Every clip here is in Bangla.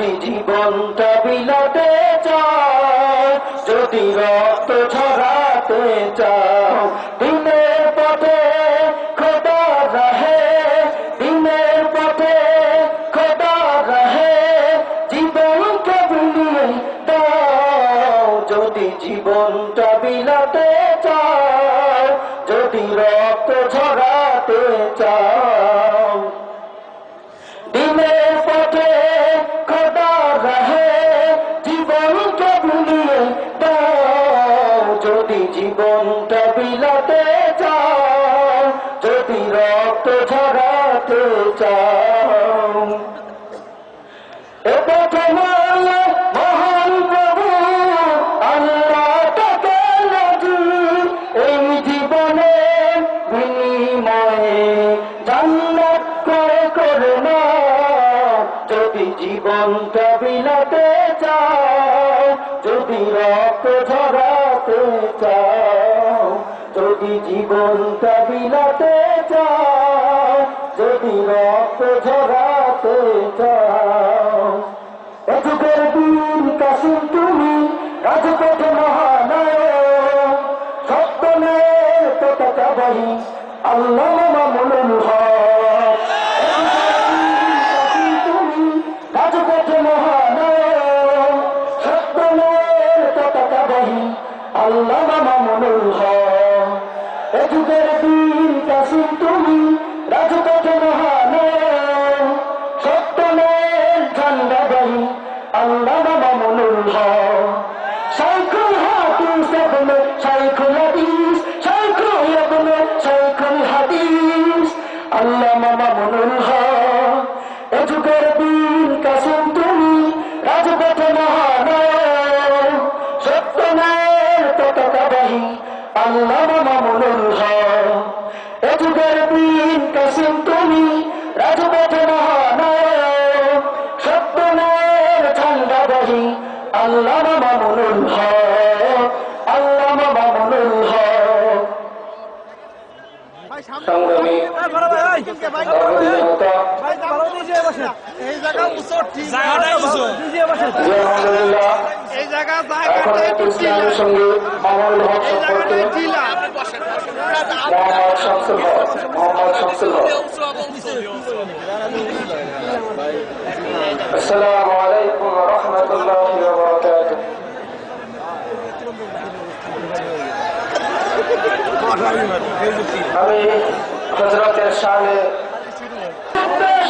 যদি জীবনটা বিলাতে চাও, যদি রক্ত ঝরাতে চাও, দিনের পথে খোদা রাহে, দিনের পথে খোদা রাহে, জীবনকে বিলিয়ে দাও। যদি জীবনটা বিলাতে চাও, যদি রক্ত ঝরাতে চাও, দিনের পথে খোদা রাহে, জীবনকে বিলিয়ে দাও। যদি জীবনটা বিলাতে চাও, যদি রক্ত ঝরাতে চাও, এ পথে মানলে মহান প্রভু আল্লাহ তাকে রাজি, এই জীবনে বিনিময়ে জান্নাত করে করে না। যদি জীবনটা বিলাতে চাও, যদি রক্ত ঝরাতে চাও, যদি জীবনটা বিলাতে চাও, যদি রক্ত ঝরাতে চাও, এ যুগের বীর কাসিম তুমি রাজপথে মহানায়ক, সপ্তমের পতাকাবাহী আল্লামা মামুনুল হক। তুমি রাজপথে মহানায়ক, সপ্তমের পতাকাবাহী আল্লামা মামুনুল হক। এ যুগের বীর কাসিম তুমি রাজপথে মহানায়ক, সপ্তমের ঝান্ডাবাহী আল্লামা মামুনুল হক। শাইখুল হাদিস ইবনে শাইখুল হাদিস, শাইখুল ইবনে শাইখুল হাদিস আল্লামা মামুনুল হক। এ যুগের বীর কাসিম তুমি রাজপথে মহানায়ক, সপ্তমের পতাকাবাহী আল্লামা মামুনুল হক। এ যুগের বীর কাসিম তুমি রাজপথে মহানায়ক, সপ্তমের ঝান্ডাবাহী আল্লামা মামুনুল হক, আল্লামা মামুনুল হক। সংগ্রামী ইসলামী সঙ্গীত মামুনুল হক সম্পর্কে মোহাম্মদ শামসুল হক, মোহাম্মদ শামসুল হক। আসসালামু আলাইকুম ওয়া রাহমাতুল্লাহি ওয়া বারাকাতুহু। আমি হযরতের শানে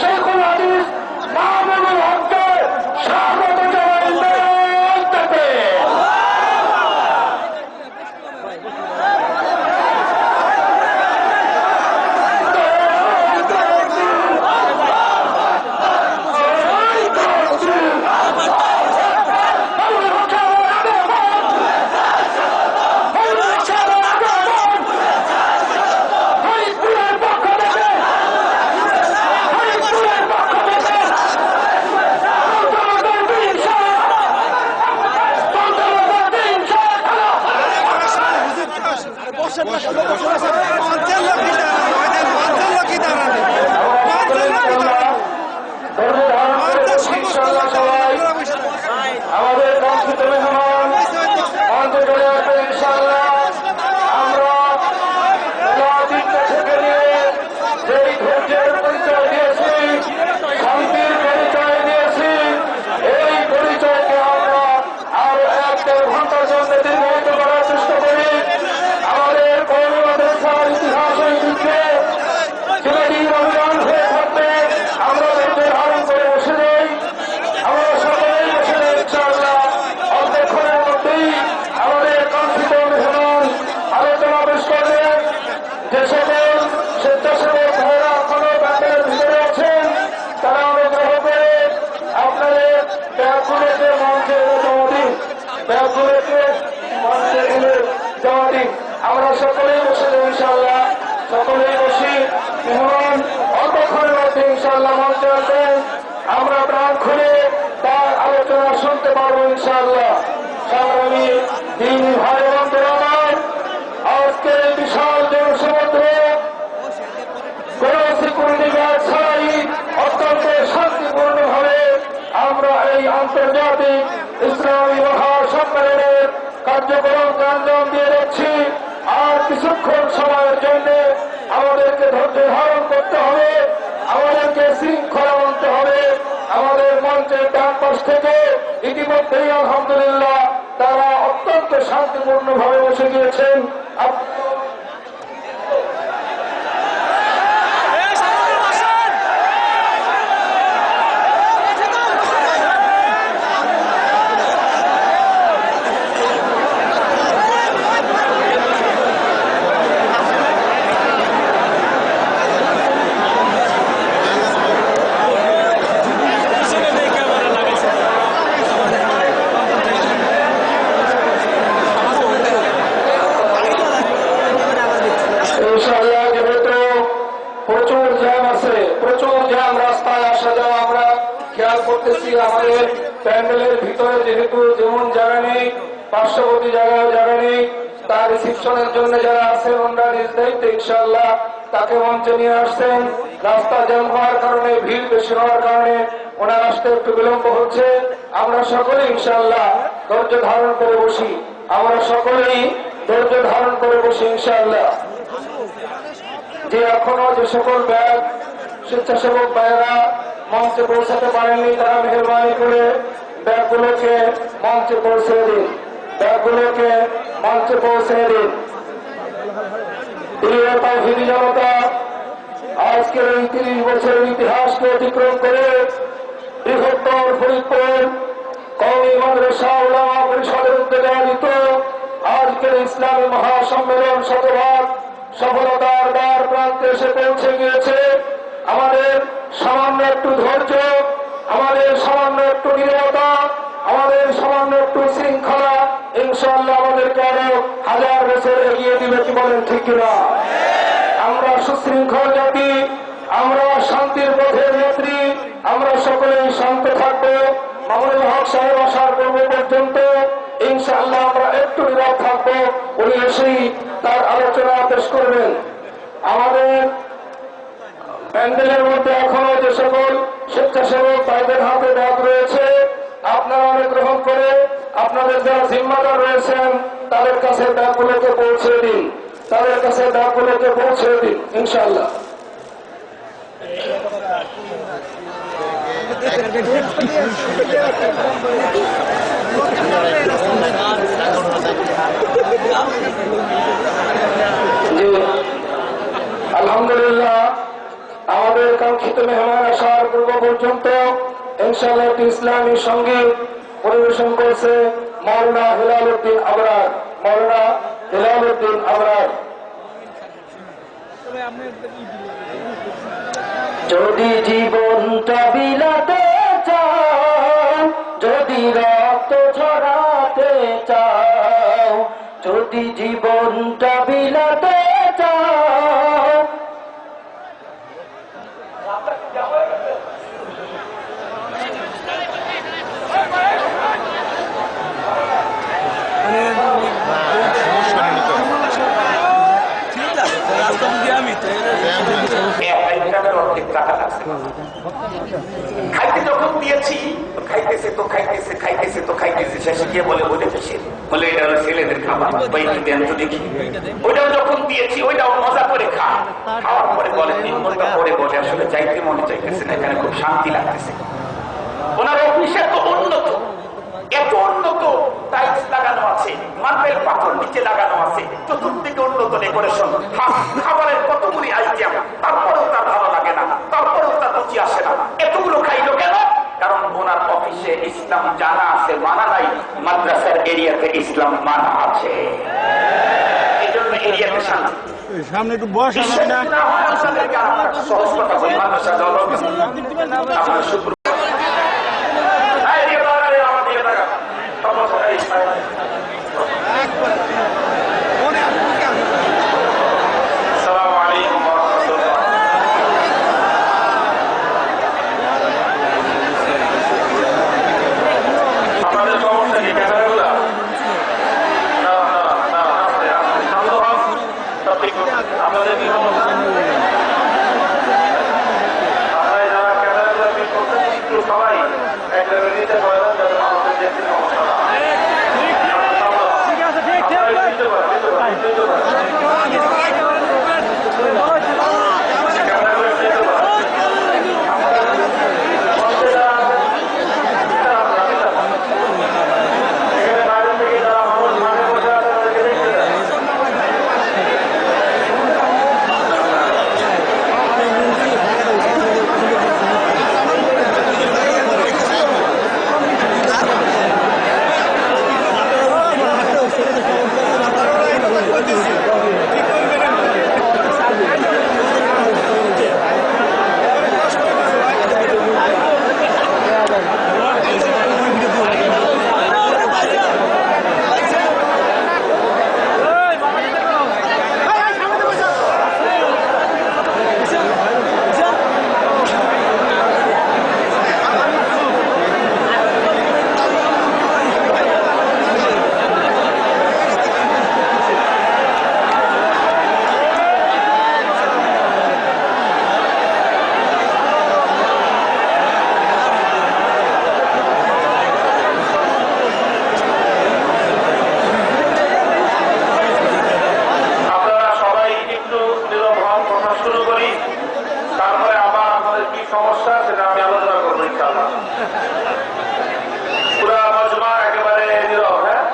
শাইখুল হাদিস মামুনুল হককে স্বাগত জানাই। আমাদের কাঙ্ক্ষিত মেহমান মঞ্চে চলে আসবে ইনশাআল্লাহ। আমরা দিকটা থেকে নিয়ে যেই ধৈর্যের পরিচয় দিয়েছি, শান্তির পরিচয় দিয়েছি, এই পরিচয়কে আমরা আরো 1-1.5 ঘন্টার জন্য দীর্ঘায়িত করার চেষ্টা করি। আমাদের কওমি মাদ্রাসার ইতিহাস ঐতিহ্যে চিরদিন অভিযান হয়ে থাকবে। আমরা ধৈর্য ধারণ করে বসে নেই, আমরা সকলেই বসে নেই ইনশাআল্লাহ। অল্পক্ষণের মধ্যেই আমাদের কাঙ্ক্ষিত মেহমান আলোচনা পেশ করবেন। যে সকল স্বেচ্ছাসেবক ভাইয়েরা এখনো প্যান্ডেলের ভিতরে আছেন, তারা অনুগ্রহ করে আপনাদের ব্যাগগুলোকে মঞ্চে জমা দিন, ব্যাগগুলোকে মঞ্চে এনে জমা দিন। আমরা সকলেই বসে নেই ইনশাআল্লাহ, সকলেই বসি। মেহমান অল্পক্ষণের মধ্যে ইনশাআল্লাহ মঞ্চে আসবেন, আমরা প্রাণ খুলে তার আলোচনা শুনতে পারবো ইনশাআল্লাহ। সংগ্রামী দিনী ভাই বন্ধুরা আমার, আজকের এই বিশাল জনসমুদ্র কোন সিকিউরিটি গার্ড ছাড়াই অত্যন্ত শান্তিপূর্ণভাবে আমরা এই কার্যক্রমকে আঞ্জাম দিয়ে যাচ্ছি। আর কিছুক্ষণ সময়ের জন্য আমাদেরকে ধৈর্য ধারণ করতে হবে, আমাদেরকে শৃঙ্খলা মানতে হবে। আমাদের মঞ্চের ডান পাশ থেকে ইতিমধ্যেই আলহামদুলিল্লাহ তারা অত্যন্ত শান্তিপূর্ণভাবে বসে গিয়েছেন। আমাদের প্যান্ডেলের ভিতরে যেহেতু যেমন জায়গা নেই, পার্শ্ববর্তী জায়গায় জায়গা নেই, তার রিসিপশনের জন্য যারা আছেন ওনারা নিজ দায়িত্বে ইনশাআল্লাহ তাকে মঞ্চে নিয়ে আসছেন। রাস্তা জ্যাম হওয়ার কারণে, ভিড় বেশি হওয়ার কারণে ওনার আসতে একটু বিলম্ব হচ্ছে। আমরা সকলে ইনশাআল্লাহ ধৈর্য ধারণ করে বসি, আমরা সকলেই ধৈর্য ধারণ করে বসি ইনশাআল্লাহ। যে এখনো যে সকল ব্যাগ স্বেচ্ছাসেবক ভাইয়েরা মঞ্চে পৌঁছাতে পারেননি, তারা মেহরবানি করে ব্যাগগুলোকে মঞ্চে পৌঁছে দিন, ব্যাগগুলোকে মঞ্চে পৌঁছে দিন। প্রিয় জনতা, আজকের এই 30 বছরের ইতিহাসকে অতিক্রম করে বৃহত্তর ফরিদপুর কওমি মাদ্রাসা উলামা পরিষদের উদ্যোগে আয়োজিত আজকের ইসলামী মহাসম্মেলন শতভাগ সফলতার দ্বার প্রান্তে এসে পৌঁছে গিয়েছে। আমাদের সামান্য একটু ধৈর্য, আমাদের সামান্য একটু নীরবতা, আমাদের সামান্য একটু শৃঙ্খলা ইনশাআল্লাহ আমাদেরকে আরো 1000 বছর এগিয়ে দিবে। কি বলেন ঠিক কিনা? আমরা সুশৃঙ্খল জাতি, আমরা শান্তির পথের নেত্রী, আমরা সকলেই শান্ত থাকবো। মামুনুল হক সাহেব আসার পূর্ব পর্যন্ত ইনশাআল্লাহ আমরা একটু নীরব থাকবো, উনি এসেই তার আলোচনা পেশ করবেন। আমাদের প্যান্ডেলের মধ্যে এখনো যে সকল স্বেচ্ছাসেবক ভাইদের হাতে ব্যাগ রয়েছে, আপনারা অনেক গ্রহণ করে আপনাদের যারা জিম্মাদার রয়েছেন তাদের কাছে ব্যাগগুলোকে পৌঁছে দিন, তাদের কাছে ব্যাগগুলোকে পৌঁছে দিন ইনশাআল্লাহ। জি আলহামদুলিল্লাহ, আমাদের কাঙ্ক্ষিত মেহমান আসার পূর্ব পর্যন্ত ইনশাআল্লাহ একটি ইসলামী সঙ্গীত পরিবেশন করছে মাওলানা হেলাল উদ্দিন আবরার। মাওলানা হেলাল উদ্দিন আবরার। যদি জীবনটা বিলাতে চাও, যদি রক্ত ঝরাতে চাও, যদি জীবনটা বিলাতে চাও, খাইতে যখন দিয়েছি খাইতেছে তো খাইতেছে, খাইতেছে তো খাইতেছে, শেষে গিয়ে বলে বলে বলে এটা হলো ছেলেদের খাবার, দেন তো দেখি। ওইটাও যখন দিয়েছি ওইটাও মজা করে খাওয়ার পরে বলে নির্মলটা পরে বলে আসলে যাইতে মনে চাইতেছে না, এখানে খুব শান্তি লাগতেছে। ওনার অফিসে তো উন্নত, এত উন্নত, টাইলস লাগানো আছে, মার্বেল পাথর নিচে লাগানো আছে, চতুর্দিকে উন্নত ডেকোরেশন, খাবারের কতগুলি আইটেম, তারপরেও তার ভালো লাগে না, তারপরেও তার রুচি আসে না। এতগুলো খাইলো কেন? কারণ ওনার অফিসে ইসলাম জানা আছে, মানা নাই। মাদ্রাসার এরিয়াতে ইসলাম মানা আছে, এই জন্য এরিয়াতে শান্তি। সামনে একটু বসা না সহজ কথা বলি, মাদ্রাসা সমস্যা সেটা আমি আলোচনা করবো ইনশাআল্লাহ। পুরা মজমা একেবারে নীরব, হ্যাঁ,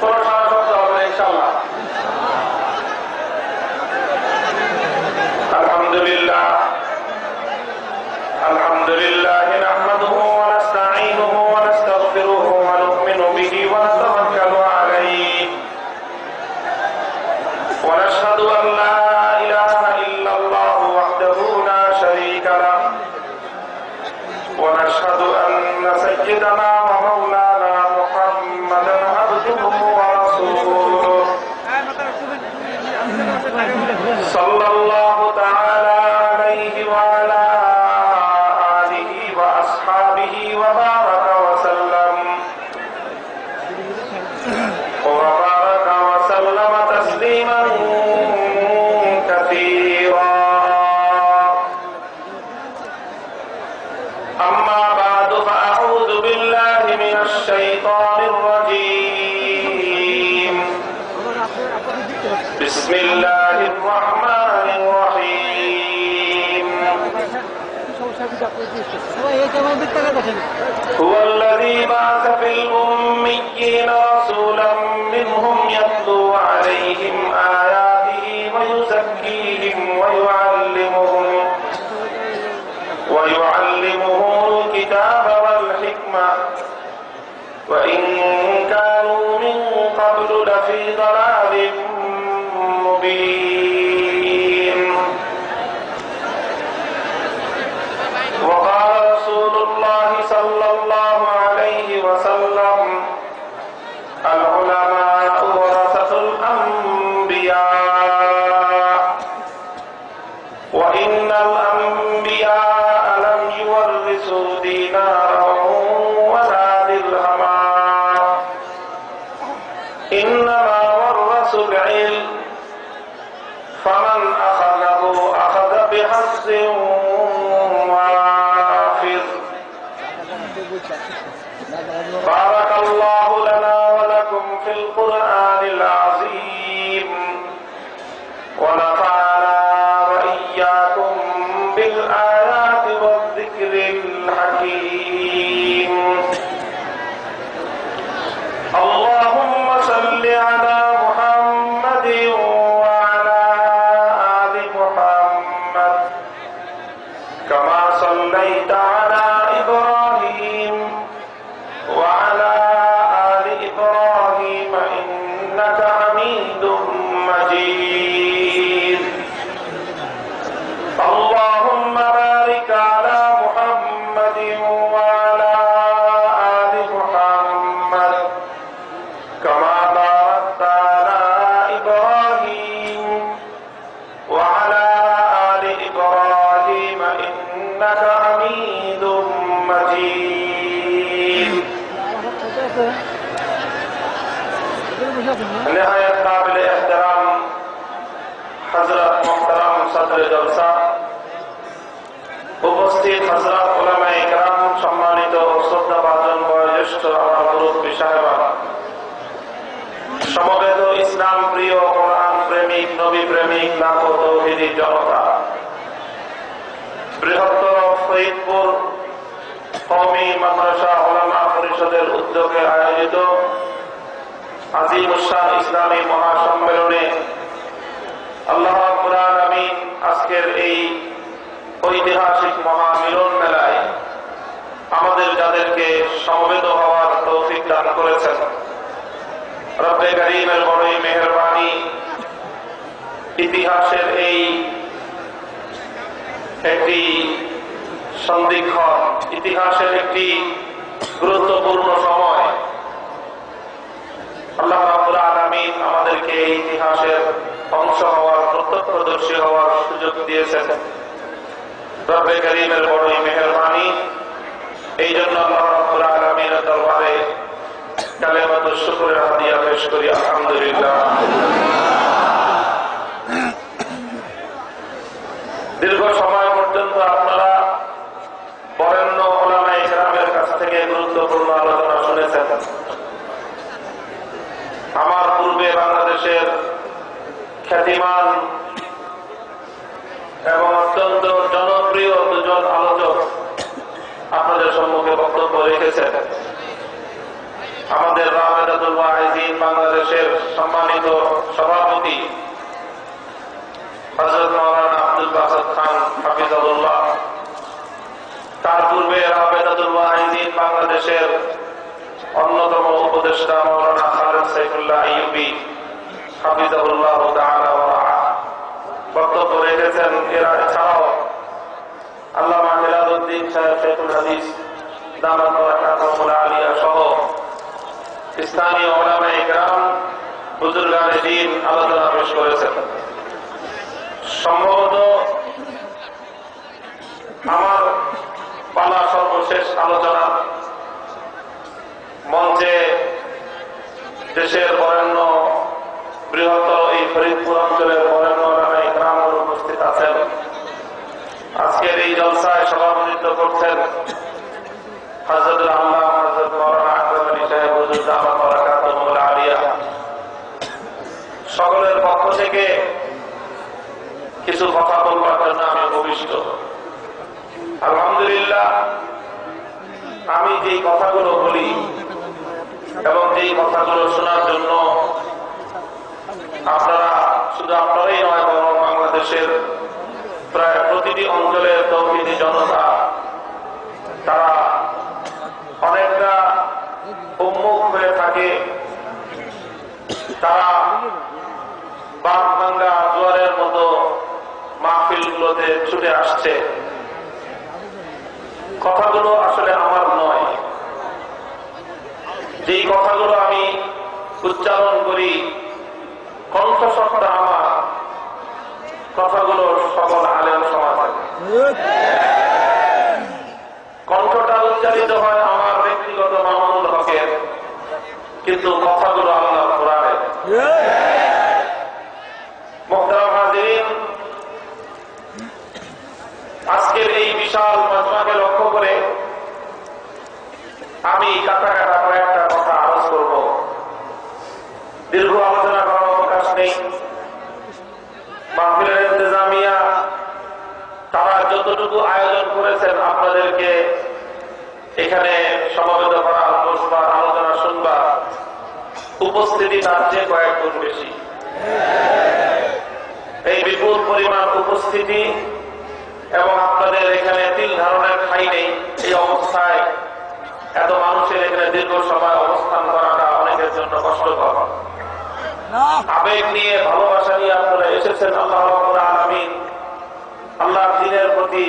কোনো সারা শব্দ হবে না ইনশাআল্লাহ। আলহামদুলিল্লাহ আলহামদুলিল্লাহ নাহমাদুহু ওয়া নাস্তাঈনুহু ওয়া নাস্তাগফিরুহু ওয়া নু'মিনু বিহি ওয়া নাতাওয়াক্কালু আলাইহি ওয়া নাশহাদু আন লা ইলাহা ইল্লাল্লাহু ওয়াহদাহু লা শারীকা লাহু ওয়া নাশহাদু আন্না সাইয়্যিদানা ওয়া মাওলানা মুহাম্মাদান আবদুহু ওয়া রাসূলুহু সাল্লাল্লাহু তাআলা আলাইহি ওয়া আলা وأصحابه وبارك وسلم تسليما كثيرا. أما بعد فأعوذ بالله من الشيطان الرجيم. بسم الله الرحمن الرحيم. هو الذي بعث في الأميين رسولا منهم يتلو عليهم آياته ويزكيهم ويعلمهم الكتاب والحكمة وإن كانوا من قبل لفي ضلال مبين. وقال رسول الله صلى الله عليه وسلم العلماء ورثة الأنبياء وإن الأنبياء لم يورثوا دينارا ولا درهما إنما ورثوا العلم فمن أخذه أخذ بحظ بارك الله لنا ولكم في القرآن العظيم ونفعنا وإياكم بالآيات والذكر الحكيم. اللهم صل على محمد وعلى آل محمد كما صليت على إبراهيم وعلى آل إبراهيم إنك حميد مجيد. اللهم بارك على محمد وعلى آل محمد كما باركت على إبراهيم وعلى آل إبراهيم إنك حميد مجيد. نهاية قابل احترام حضرت محترم صدر জলসা, উপস্থিত হযরত উলামায়ে কেরাম, সম্মানিত ও শ্রদ্ধাভাজন বয়োজ্যেষ্ঠ আমার মুরব্বী সাহেবান, সমবেত ইসলাম প্রিয়, কোরআন প্রেমিক, নবী প্রেমিক, লাখো তৌহিদি জনতা, বৃহত্তর ফরিদপুর কওমি মাদ্রাসা উলামা পরিষদের উদ্যোগে আয়োজিত আজিমুশান ইসলামী মহাসম্মেলনে আল্লাহ রাব্বুল আলামিন আজকের এই ঐতিহাসিক মহামিলন মেলায় আমাদের যাদেরকে সমবেত হওয়ার তৌফিক দান করেছেন, রব্বে কারীমের বড়ই মেহেরবানি। ইতিহাসের এই একটি সন্ধিক্ষণ, ইতিহাসের একটি গুরুত্বপূর্ণ সময় আল্লাহ রাব্বুল আলামিন আমাদেরকে এই ইতিহাসের অংশ হওয়ার, প্রত্যক্ষদর্শী হওয়ার সুযোগ দিয়েছেন। রব্বে কারীমের বড়ই মেহেরবানি। এই জন্য আল্লাহ রাব্বুল আলামিনের দরবারে কালেমাতুশ শুকরের হাদিয়া পেশ করি, আলহামদুলিল্লাহ। দীর্ঘ সময় পর্যন্ত আপনারা বরেণ্য উলামায়ে কেরামের কাছ থেকে গুরুত্বপূর্ণ আলোচনা শুনেছেন। আমার পূর্বে বাংলাদেশের খ্যাতিমান এবং অত্যন্ত জনপ্রিয় বক্তব্য রেখেছেন আমাদের রাবেতাতুল ওয়াইজিন বাংলাদেশের সম্মানিত সভাপতি হযরত মাওলানা আব্দুল বাসাত খান হাফিজাহুল্লাহ, তার পূর্বে রাবেতাতুল ওয়াইজিন বাংলাদেশের অন্যতম উপদেষ্টা মাওলানা খালেদ সাইফুল্লাহ আইয়ুবী হাফিজাহুল্লাহ তাআলা ওয়া রাআহ বক্তব্য রেখেছেন। এরা ছাড়াও আল্লামা মিলাদউদ্দিন সাহেব শেখুল হাদিস দামাত বরকাতুহুল আলিয়া সহ স্থানীয় উলামায়ে কেরাম বুজুর্গানে দ্বীন আলোচনা পেশ করেছেন। সম্ভবত আমার পালা সর্বশেষ আলোচনা মঞ্চে দেশের বরেণ্য বৃহত্তর এই ফরিদপুর অঞ্চলের বরেণ্য উলামায়ে কেরাম উপস্থিত আছেন। আজকের এই জলসায় সভাপতিত্ব করছেন হযরতুল আল্লামা হযরত মাওলানা আকরাম আলী সাহেব হুজুর দামাত বরকাতুহুল আলিয়া। সকলের পক্ষ থেকে কিছু কথা বলবার জন্য আমি ভূমিষ্ঠ। আলহামদুলিল্লাহ, আমি যেই কথাগুলো বলি এবং যেই কথাগুলো শোনার জন্য আপনারা, শুধু আপনারাই নয় বরং বাংলাদেশের প্রায় প্রতিটি অঞ্চলের তৌহিদি জনতা তারা অনেকটা উন্মুখ হয়ে থাকে। তারা বাঁধ ভাঙ্গা জোয়ারের মতো মাহফিলগুলোতে ছুটে আসছে। কথাগুলো আসলে আমার নয়। যেই কথাগুলো আমি উচ্চারণ করি, কণ্ঠস্বরটা আমার, কথাগুলো সকল আলেম সমাজের, কণ্ঠটা উচ্চারিত হয় আমার ব্যক্তিগত মামুনুল হকের, কিন্তু কথাগুলো আল্লাহ কোরআনের। মুহতারাম হাজিরিন, আজকের এই বিশাল মজমাকে লক্ষ্য করে আমি কাটা কাটা কয়েকটা কথা আরোপ করব। দীর্ঘ আলোচনা করার অবকাশ নেই। মাহফিলের ইন্তেজামিয়া তারা যতটুকু আয়োজন করেছেন আপনাদেরকে এখানে সমবেত করা, বসবার, আলোচনা শুনবা, উপস্থিতি তার চেয়ে কয়েক গুণ বেশি। এই বিপুল পরিমাণ উপস্থিতি এবং আপনাদের এখানে তিল ধারণের ঠাঁই নেই, এই অবস্থায় এত মানুষের এখানে দীর্ঘ সময় অবস্থান করাটা অনেকের জন্য কষ্টকর। আবেগ নিয়ে, ভালোবাসা নিয়ে আপনারা এসেছেন আল্লাহ রাব্বুল আলামিন, আল্লাহর দ্বীনের প্রতি,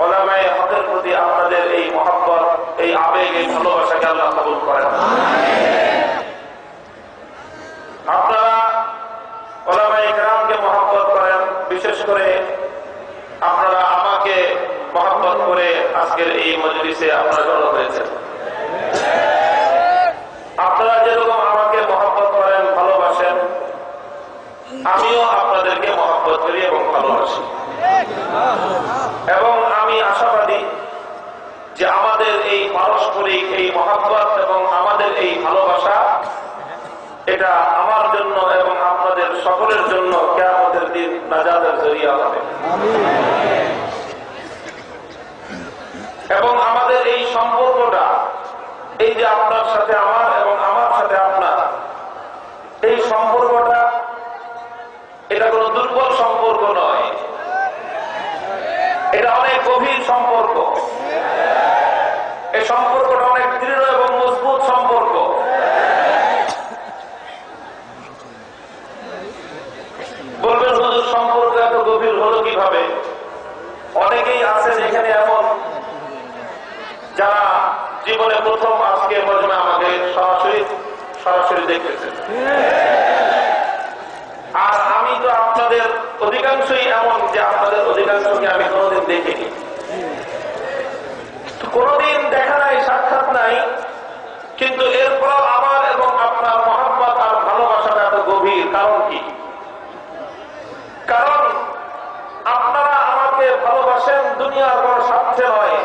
উলামায়ে হকের প্রতি আপনাদের এই মহব্বত, এই আবেগ, এই ভালোবাসাকে আল্লাহ কবুল করেন। আপনারা উলামায়ে কেরামকে মহব্বত করেন, বিশেষ করে আপনারা আমাকে মহব্বত করে আজকের এই মজলিসে আপনারা জড়ো হয়েছেন। আপনারা যেরকম আমাকে মহব্বত করেন, ভালোবাসেন, আমিও আপনাদেরকে মহব্বত করি এবং ভালোবাসি। এবং আমি আশাবাদী যে আমাদের এই পারস্পরিক এই মহব্বত এবং আমাদের এই ভালোবাসা, এটা আমার জন্য এবং আপনাদের সকলের জন্য কিয়ামতের দিন নাজাতের জরিয়া হবে। এবং আমাদের এই সম্পর্কটা, এই যে আপনার সাথে আমার এবং আমার সাথে আপনার, এই সম্পর্কটা এটা কোনো দুর্বল সম্পর্ক নয়, এটা অনেক গভীর সম্পর্ক। এই সম্পর্কটা অনেক দৃঢ় এবং মজবুত সম্পর্ক। বলবেন হুজুর, সম্পর্ক এত গভীর হলো কিভাবে? অনেকেই আছেন এখানে এমন যারা জীবনে প্রথম আজকে মজমা আমাকে সরাসরি দেখতেছেন। আর আমি তো আপনাদের অধিকাংশই এমন যে আপনাদের অধিকাংশকে আমি কোনোদিন দেখিনি, কোনোদিন দেখা নাই, সাক্ষাৎ নাই, কিন্তু এরপর আমার এবং আপনার মহব্বত আর ভালোবাসাটা এত গভীর। কারণ কি? কারণ আপনারা আমাকে ভালোবাসেন দুনিয়ার কোন স্বার্থে নয়,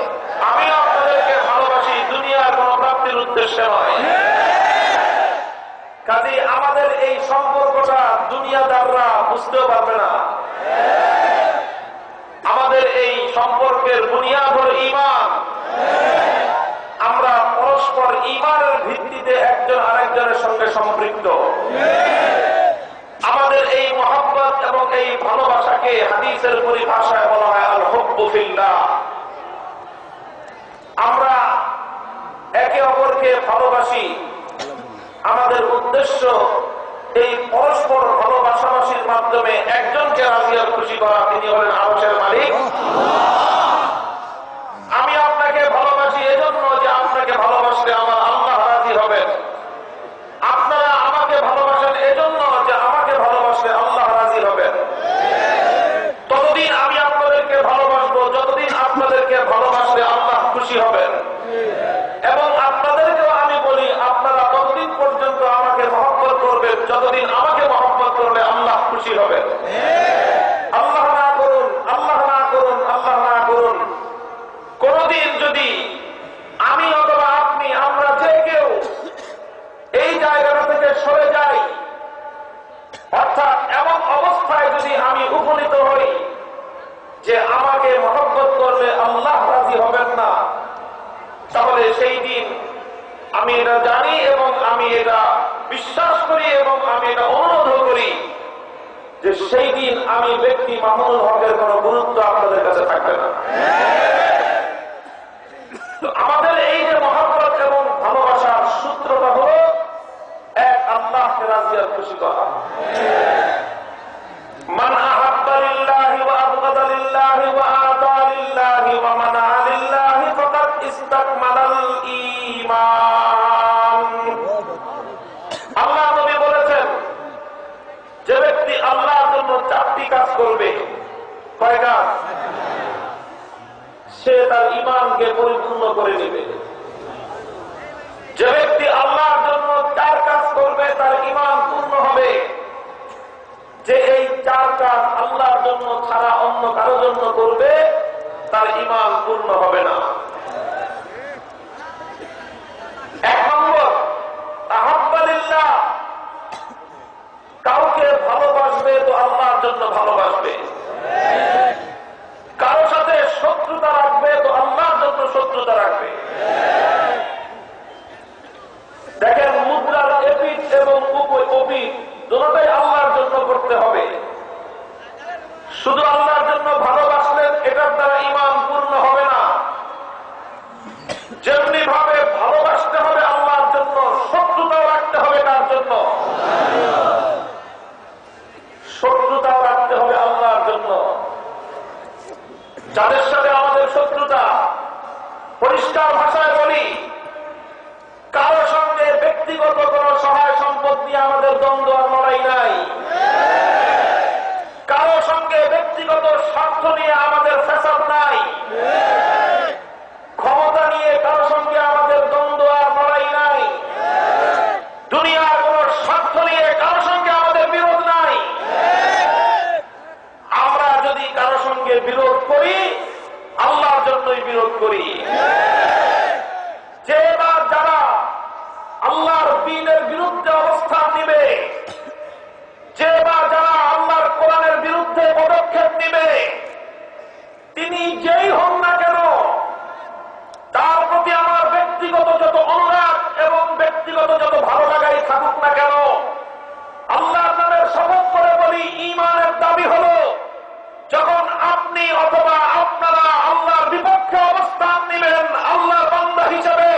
আমিও আপনাদেরকে ভালোবাসি দুনিয়ার কোন প্রাপ্তির উদ্দেশ্যে নয়। কাজেই আমাদের এই সম্পর্কটা দুনিয়াদাররা বুঝতেও পারবে না। আমাদের এই সম্পর্কের বুনিয়াদ হল ঈমান। ঈমানের ভিত্তিতে একজন আরেকজনের সঙ্গে সম্পৃক্ত। আমাদের এই মহব্বত এবং এই ভালোবাসাকে হাদিসের পরিভাষায় বলা হয় আল হুব্বু ফিল্লাহ। আমরা একে অপরকে ভালোবাসি, আমাদের উদ্দেশ্য এই পরস্পর ভালোবাসাবাসির মাধ্যমে একজনকে রাজি আর খুশি করা, তিনি হলেন আরশের মালিক। আমি আপনাকে ভালোবাসি এজন্য যে আপনাকে ভালোবাসলে আমার আল্লাহ রাজি হবেন। আপনারা আমাকে ভালোবাসেন এজন্য যে আমাকে ভালোবাসলে আল্লাহ রাজি হবেন। ততদিন আমি আপনাদেরকে ভালোবাসবো যতদিন আপনাদেরকে ভালোবাসলে আল্লাহ খুশি হবেন। এবং আপনাদেরকেও আমি বলি, আপনারা ততদিন পর্যন্ত আমাকে মহব্বত করবেন যতদিন আমাকে মহব্বত করলে আল্লাহ খুশি হবেন। আল্লাহ না করুন, আল্লাহ না করুন, আল্লাহ না করুন, কোনদিন যদি আমি অথবা আপনি, আমরা যে কেউ এই জায়গাটা থেকে সরে যাই, অর্থাৎ এমন অবস্থায় যদি আমি উপনীত হই যে আমাকে মহব্বত করলে আল্লাহ রাজি হবেন না, তাহলে সেই দিন আমি এটা জানি এবং আমি এটা বিশ্বাস করি এবং আমি এটা অনুরোধ করি যে সেই দিন আমি ব্যক্তি মামুনুল হকের কোন গুরুত্ব আপনাদের কাছে থাকবে না। আমাদের এই যে মহব্বত এবং ভালোবাসার সূত্রটা হলো এক, আল্লাহকে রাজি আর খুশি করা। মান আহাব্বা লিল্লাহি ওয়া আবগাদা লিল্লাহি ওয়া আতা লিল্লাহি ওয়া মানা লিল্লাহি ফাকাদ ইসতাকমালাল ঈমান। আল্লাহ নবী বলেছেন, যে ব্যক্তি আল্লাহর জন্য চারটি কাজ করবে, কয় কাজ? সে তার ঈমানকে পরিপূর্ণ করে নেবে। যে ব্যক্তি আল্লাহর জন্য চার কাজ করবে তার ঈমান পূর্ণ হবে। যে এই চার কাজ আল্লাহর জন্য ছাড়া অন্য কারো জন্য করবে তার ঈমান পূর্ণ হবে না। এক নম্বর, আহাব্বা লিল্লাহ, কাউকে ভালোবাসবে তো আল্লাহর জন্য ভালোবাসবে। কারো সাথে শত্রুতা রাখবে তো আল্লাহর জন্য শত্রুতা রাখবে। দেখেন, মুদ্রার এপিঠ এবং ওপিঠ দুটোটাই আল্লাহর জন্য করতে হবে। শুধু আল্লাহর জন্য ভালোবাসলেন এটার দ্বারা ঈমান পূর্ণ হবে না। যেমনি ভাবে ভালোবাসতে হবে আল্লাহর জন্য, শত্রুতাও রাখতে হবে তার জন্য। শত্রুতাও রাখতে হবে আল্লাহর জন্য। যাদের সাথে আমাদের শত্রুতা, পরিষ্কার ভাষায় বলি, কারো সঙ্গে ব্যক্তিগত কোন সহায় সম্পদ নিয়ে আমাদের দ্বন্দ্ব আর লড়াই নাই। কারো সঙ্গে ব্যক্তিগত স্বার্থ নিয়ে আমাদের ফ্যাসাদ নাই। ক্ষমতা নিয়ে কারো সঙ্গে আমাদের দ্বন্দ্ব আর লড়াই নাই। দুনিয়ার কোন স্বার্থ নিয়ে কারো সঙ্গে আমাদের বিরোধ নাই। আমরা যদি কারো সঙ্গে বিরোধ করি, আল্লাহর জন্যই বিরোধ করি। যে বা যারা আল্লাহর দ্বীনের বিরুদ্ধে অবস্থান নিবে, যে বা যারা আল্লাহর কোরআনের বিরুদ্ধে পদক্ষেপ নিবে, তিনি যেই হন না কেন, তার প্রতি আমার ব্যক্তিগত যত অনুরাগ এবং ব্যক্তিগত যত ভালো লাগাই থাকুক না কেন, আল্লাহর নামের শপথ করে বলি, ঈমানের দাবি হলো যখন আপনি অথবা আপনারা আল্লাহর বিপক্ষে অবস্থান নিবেন আল্লাহর বান্দা হিসেবে,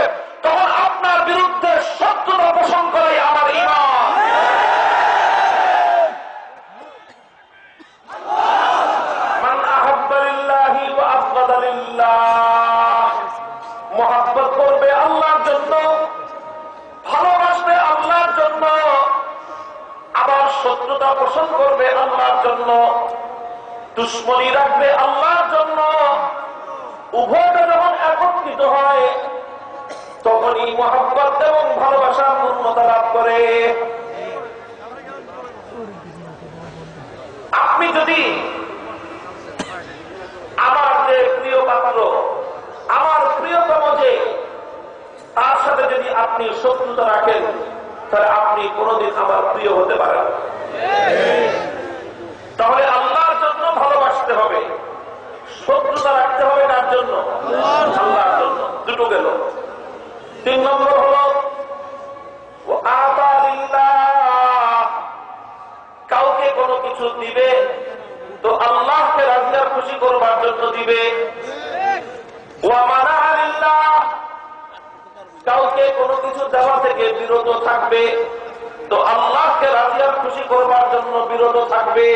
তখন আপনার বিরুদ্ধে শত্রুতা পোষণ করে আমার ঈমান। মান আহাব্বা লিল্লাহি ওয়া আবগাদা লিল্লাহ, মুহাব্বত করবে আল্লাহর জন্য, ভালোবাসবে আল্লাহর জন্য, আবার শত্রুতা পোষণ করবে আল্লাহর জন্য, দুশ্মনী রাখবে আল্লাহর জন্য। উভয়টা যখন একত্রিত হয় তখনই মুহাব্বত এবং ভালোবাসা পূর্ণতা লাভ করে। আপনি যদি আমার যে প্রিয় পাত্র, আমার প্রিয়তম যে, তার সাথে যদি আপনি শত্রুতা রাখেন, তাহলে আপনি কোনদিন আমার প্রিয় হতে পারেন। তাহলে আল্লাহর জন্য ভালোবাসতে হবে, শত্রুতা রাখতে হবে তার জন্য, আল্লাহর জন্য। দুটো গেল। তিন নম্বর হলো কোনো কিছু দেওয়া থেকে বিরত থাকবে, তো আল্লাহকে রাজি আর খুশি করবার জন্য বিরত থাকবে।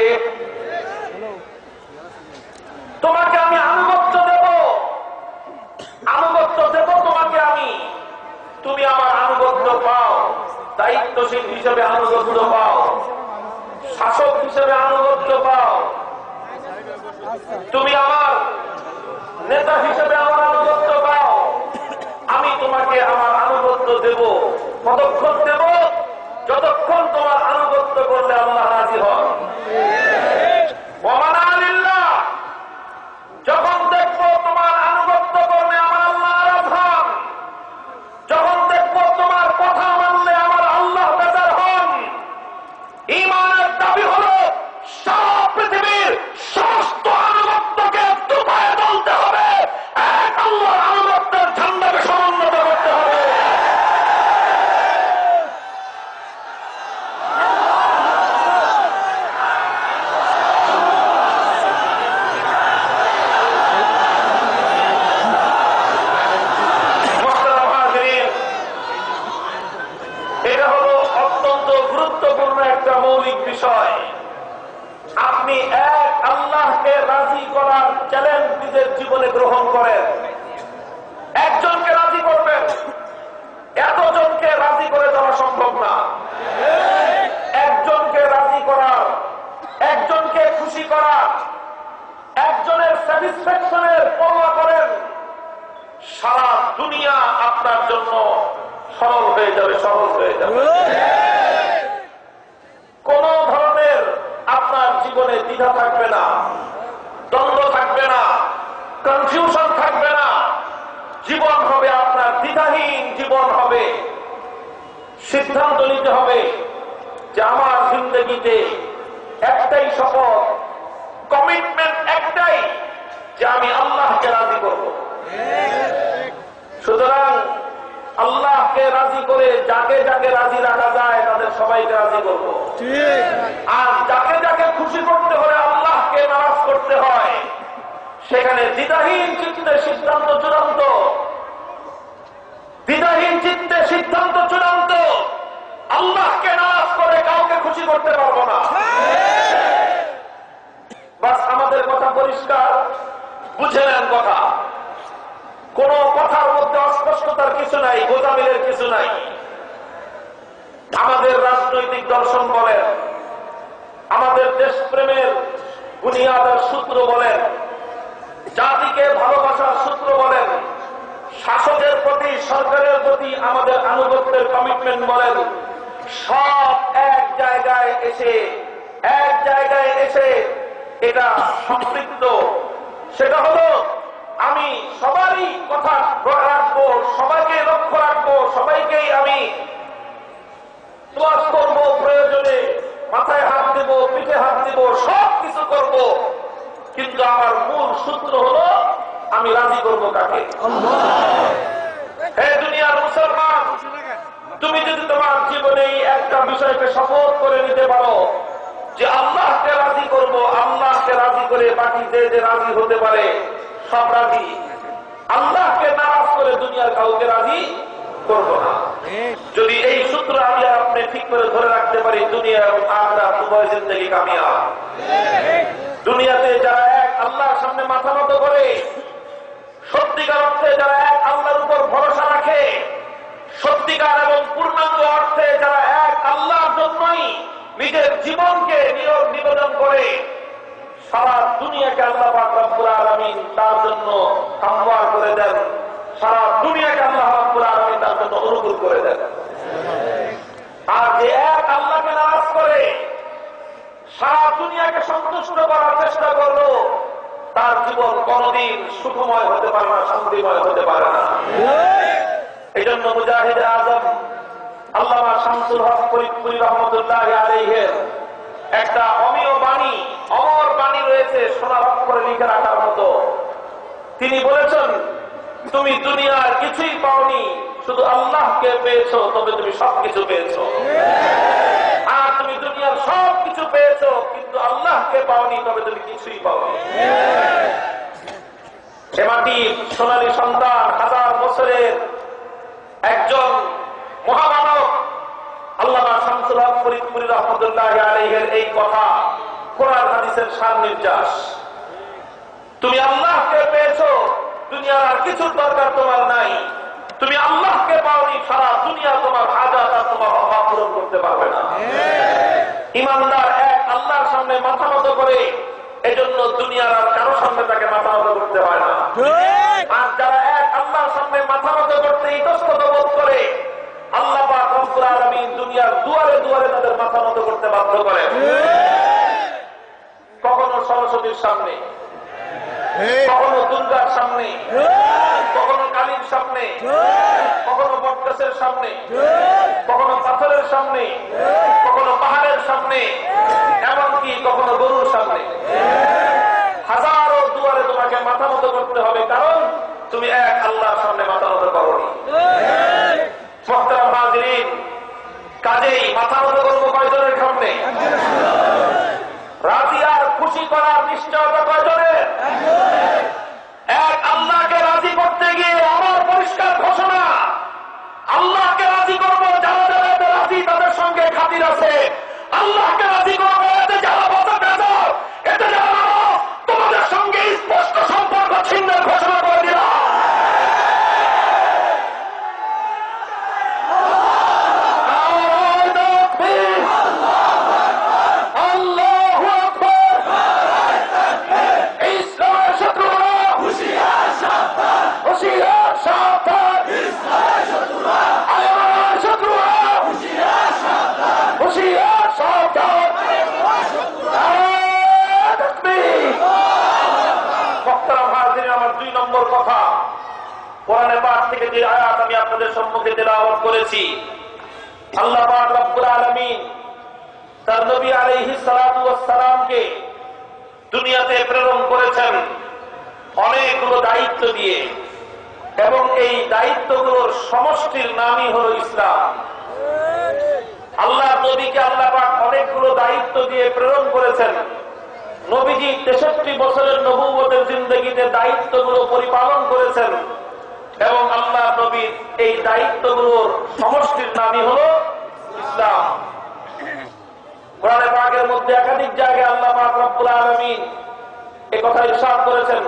তোমাকে আমি আনুগত্য দেব, আনুগত্য দেব তোমাকে আমি, তুমি আমার আনুগত্য পাও, দায়িত্বশীল হিসেবে আনুগত্য পাও, শাসক হিসেবে আনুগত্য পাও, তুমি আমার নেতা হিসেবে আমার আনুগত্য পাও, আমি তোমাকে আমার আনুগত্য দেব। কতক্ষণ দেব? যতক্ষণ তোমার আনুগত্য করলে আল্লাহ রাজি হন। ওয়ামান আলিল্লাহ, যখন দেখবো তোমার আনুগত্য করলে আমার আল্লাহ নারাজ হন, যখন দেখবো তোমার কথা মানলে আমার আল্লাহ বেজার হন। ঈমানের দাবি হলো সারা পৃথিবীর সমস্ত আনুগত্যকে দুপায়ে বলতে হবে, এক আল্লাহর আনুগত্যের ঝান্ডাকে সমুন্নত করতে হবে। এটা হলো অত্যন্ত গুরুত্বপূর্ণ একটা মৌলিক বিষয়। আপনি এক আল্লাহকে রাজি করার চ্যালেঞ্জ নিজের জীবনে গ্রহণ করেন। একজনকে রাজি করবেন, এতজনকে রাজি করে দেওয়া সম্ভব না। একজনকে রাজি করার, একজনকে খুশি করার, একজনের স্যাটিসফ্যাকশনের পরোয়া করেন, সারা দুনিয়া আপনার জন্য সরল হয়ে যাবে, সহজ হয়ে যাবে। কোন ধরনের আপনার জীবনে দ্বিধা থাকবে না, দ্বন্দ্ব থাকবে না, কনফিউশন থাকবে না। জীবন হবে আপনার দ্বিধাহীন জীবন হবে। সিদ্ধান্ত নিতে হবে যে আমার জিন্দগিতে একটাই শপথ, কমিটমেন্ট একটাই, যে আমি আল্লাহকে রাজি করব। সুতরাং আল্লাহকে রাজি করে যাকে যাকে রাজি রাখা যায় তাদের সবাইকে রাজি করব। আর যাকে যাকে খুশি করতে হলে আল্লাহকে নারাজ করতে হয়, সেখানে দ্বিধাহীন চিত্তে সিদ্ধান্ত চূড়ান্ত, দ্বিধাহীন চিত্তে সিদ্ধান্ত চূড়ান্ত। আল্লাহকে নারাজ করে কাউকে খুশি করতে পারবো না। বাস আমাদের কথা পরিষ্কার, বুঝে নেন কথা। কোন কথার মধ্যে অস্পষ্টতার কিছু নাই, গোজামিলের কিছু নাই। আমাদের রাজনৈতিক দর্শন বলেন, আমাদের দেশপ্রেমের বুনিয়াদের সূত্র বলেন, জাতিকে ভালোবাসার সূত্র বলেন, শাসকের প্রতি, সরকারের প্রতি আমাদের আনুগত্যের কমিটমেন্ট বলেন, সব এক জায়গায় এসে এটা সম্পৃক্ত। সেটা হলো আমি সবারই কথা রাখবো, সবাইকে লক্ষ্য রাখবো, সবাইকেই আমি তোয়াজ করবো, প্রয়োজনে মাথায় হাত দেব, পিঠে হাত দেব, সব কিছু করব। কিন্তু আমার মূল সূত্র হলো আমি রাজি করবো কাকে? হে দুনিয়ার মুসলমান, তুমি যদি তোমার জীবনে একটা বিষয়কে শপথ করে নিতে পারো যে আল্লাহকে রাজি করব, আল্লাহকে রাজি করে বাকি যে যে রাজি হতে পারে সব রাজি, আল্লাহকে নারাজ করে দুনিয়ার কাউকে রাজি করব না। যদি এই সূত্র আমি আপনি ঠিক করে ধরে রাখতে পারি, দুনিয়া এবং আখিরাত উভয় জিন্দেগি কামিয়াব। দুনিয়াতে যারা এক আল্লাহর সামনে মাথা নত করে, সত্যিকার অর্থে যারা এক আল্লাহর উপর ভরসা রাখে, সত্যিকার এবং পূর্ণাঙ্গ অর্থে যারা এক আল্লাহর জন্যই নিজের জীবনকে নীরব নিবেদন করে, সারা দুনিয়াকে আল্লাহ পাক রব্বুল আলামিন তার জন্য হামওয়ার করে দেন, সারা দুনিয়াকে আল্লাহ রব্বুল আলামিন তার জন্য অনুকূল করে দেন। আর যে এক আল্লাহকে নারাজ করে সারা দুনিয়াকে সন্তুষ্ট করার চেষ্টা করলো, তার জীবন কোনদিন সুখময় হতে পারে না, শান্তিময় হতে পারে না। এই জন্য মুজাহিদে আজম আল্লামা শামসুল হক ফরিদপুরি রহমতুল্লাহ আলাইহির একটা অমীয় বাণী, অমর বাণী রয়েছে, সোনার অক্ষরে লিখে রাখার মতো। তিনি বলেছেন, তুমি দুনিয়ার কিছুই পাওনি, শুধু আল্লাহকে পেয়েছো, তবে তুমি সবকিছু পেয়েছো। আর তুমি দুনিয়ার সবকিছু পেয়েছো, কিন্তু আল্লাহকে পাওনি, তবে তুমি কিছুই পাওনি। এ মাটির সোনালী সন্তান, হাজার বছরের একজন মহামানব আল্লামা শামসুল হক ফরিদপুরি রহমতুল্লাহ আলাইহির এই কথা কোরআন হাদিসের সারনির্যাস। তুমি আল্লাহকে পেয়েছো, দুনিয়ার আর কিছুর দরকার তোমার নাই। তুমি আল্লাহকে পাওনি, সারা দুনিয়া তোমার হাজাত আর তোমার অভাব পূরণ করতে পারবে না। ইমানদার এক আল্লাহর সামনে মাথা নত করে, এজন্য দুনিয়ার আর কারো সামনে তাকে মাথা নত করতে হয় না। আর যারা এক আল্লাহর সামনে মাথা নত করতে ইতস্তত বোধ করে, আল্লাহ পাক রব্বুল আলামিন দুনিয়ার দুয়ারে দুয়ারে তাদের মাথা নত করতে বাধ্য করেন। কখনো সরস্বতীর সামনে, কখনো দুর্গার সামনে, কখনো কালীর সামনে, কখনো বটগাছের সামনে, কখনো পাথরের সামনে, কখনো পাহাড়ের সামনে, এমনকি কখনো গরুর সামনে। হাজারো দুয়ারে তোমাকে মাথা নত করতে হবে, কারণ তুমি এক আল্লাহর সামনে মাথা নত করোনি। মুহতারাম হাজিরিন, কাজেই মাথা নত করবো কয়জনের সামনে? রাজি আর খুশি করার নিশ্চয়তা কয়জনের? এক আল্লাহকে রাজি করতে গিয়ে আমার পরিষ্কার ঘোষণা, আল্লাহকে রাজি করবো যারা যারা এতে রাজি, তাদের সঙ্গে খাতির আছে। আল্লাহকে রাজি করবো এতে যারা বসে বেজার, এতে যারা নারাজ, তোমাদের সঙ্গে স্পষ্ট সম্পর্ক ছিন্নের ঘোষণা করে দিলাম। আমার 2 নম্বর কথা, কোরআনে পাক থেকে যে আয়াত আমি আপনাদের সম্মুখে তেলাওয়াত করেছি, আল্লাহ পাক রব্বুল আলামিন তার নবী আলাইহিস সালাতু ওয়াস সালামকে দুনিয়াতে প্রেরণ করেছেন অনেকগুলো দায়িত্ব দিয়ে, এবং এই দায়িত্বগুলোর সমষ্টির নামই হলো ইসলাম। আল্লাহ নবীকে আল্লাহ পাক অনেকগুলো দায়িত্ব দিয়ে প্রেরণ করেছেন। নবীজি 63 বছরের নবুয়তের জিন্দেগিতে দায়িত্বগুলো পরিপালন করেছেন, এবং আল্লাহ নবীর এই দায়িত্বগুলোর সমষ্টির নামই হলো ইসলাম। কোরআনে পাকের মধ্যে একাধিক জায়গায় আল্লাহ পাক রব্বুল আলামিন এই কথা ইরশাদ করেছেন।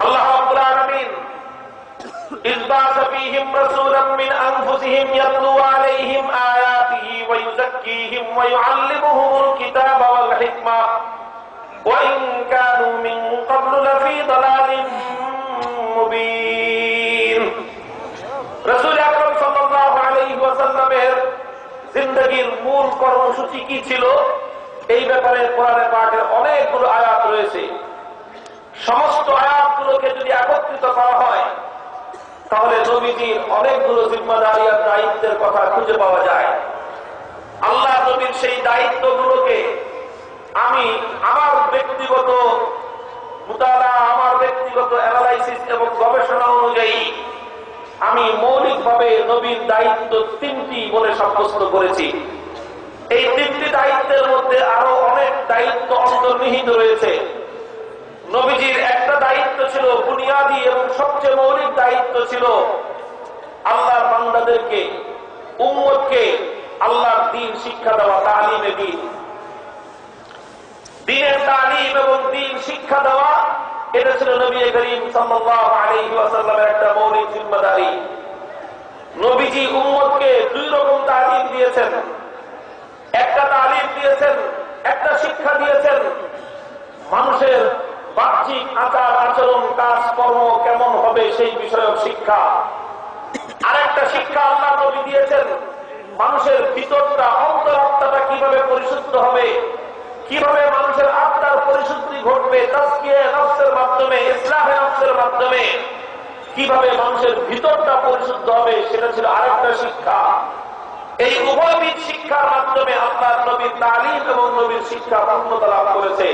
আল্লাহ রাব্বুল আলামিন ইসবাস ফীহিম রাসূলাম মিন আনফুসিহিম ইয়াতলু আলাইহিম আয়াতিহি ওয়া ইউযাক্কিহিম ওয়া ইউআল্লিমুহুমুল কিতাবা ওয়াল হিকমা ওয়া ইন কানু মিন ক্বাবলু লাফী দালালিন মুবিন। রাসূল আকরাম সাল্লাল্লাহু আলাইহি ওয়াসাল্লামের জিন্দেগীর মূল কর্মসূচি কি ছিল, এই ব্যাপারে কোরআনে পাকের অনেকগুলো আয়াত রয়েছে। সমস্ত আয়াতগুলোকে যদি একত্রিত করা হয়, তাহলে নবীজির অনেকগুলো জিম্মাদারি আর দায়িত্বের কথা খুঁজে পাওয়া যায়। আল্লাহ নবীর সেই দায়িত্বগুলোকে আমি আমার ব্যক্তিগত মুতালা, আমার ব্যক্তিগত অ্যানালাইসিস এবং গবেষণা অনুযায়ী আমি মৌলিকভাবে নবীর দায়িত্ব 3টি বলে সাব্যস্ত করেছি। এই 3টি দায়িত্বের মধ্যে আরো অনেক দায়িত্ব অন্তর্নিহিত রয়েছে। নবীজির একটা দায়িত্ব ছিল বুনিয়াদি এবং সবচেয়ে মৌলিক দায়িত্ব ছিল আল্লাহর বান্দাদেরকে, উম্মতকে আল্লাহর দ্বীন শিক্ষা দেওয়া, তালিমে দ্বীন, দ্বীনের তালিম এবং দ্বীন শিক্ষা দেওয়া। এটা ছিল নবী করিম সাল্লাল্লাহু আলাইহি ওয়াসাল্লামের একটা মৌলিক জিম্মাদারি। নবীজি উম্মতকে 2 রকম তালিম দিয়েছেন। একটা তালিম দিয়েছেন, একটা শিক্ষা দিয়েছেন মানুষের বাহ্যিক আচার আচরণ, কাজ কর্ম কেমন হবে সেই বিষয়ক শিক্ষা। আরেকটা শিক্ষা আল্লাহ নবী দিয়েছেন মানুষের ভিতরটা, অন্তরাত্মাটা কিভাবে পরিশুদ্ধ হবে, কিভাবে মানুষের আত্মার পরিশুদ্ধি ঘটবে তাজকিয়া নফসের মাধ্যমে, ইসলাহে নফসের মাধ্যমে, কিভাবে মানুষের ভিতরটা পরিশুদ্ধ হবে, সেটা ছিল আরেকটা শিক্ষা। এই উভয়বিধ শিক্ষার মাধ্যমে আল্লাহ নবীর তালিম এবং নবীর শিক্ষা পূর্ণতা লাভ করেছে।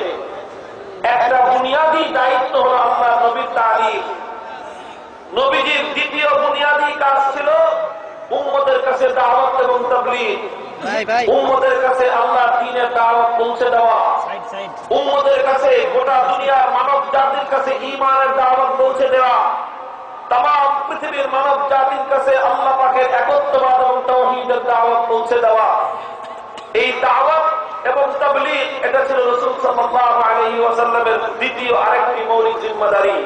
একটা বুনিয়াদী দায়িত্ব হলো আল্লাহ নবীর তালিম। নবীজির দ্বিতীয় বুনিয়াদী কাজ ছিল উম্মতের কাছে দাওয়াত এবং তাবলীগ, উম্মতের কাছে আল্লাহর দ্বীনের দাওয়াত পৌঁছে দেওয়া, উম্মতের কাছে গোটা দুনিয়ার মানব জাতির কাছে ঈমানের দাওয়াত পৌঁছে দেওয়া। তাম পৃথিবীর মানব জাতির কাছে আল্লাহ পাকের একত্ববাদ এবং তাওহীদের দাওয়াত পৌঁছে দেওয়া। এই দাওয়াত এবং তাবলীগ এটা ছিল রাসূল সাল্লাল্লাহু আলাইহি ওয়াসাল্লামের দ্বিতীয় আরেকটি মৌলিক জিম্মাদারি,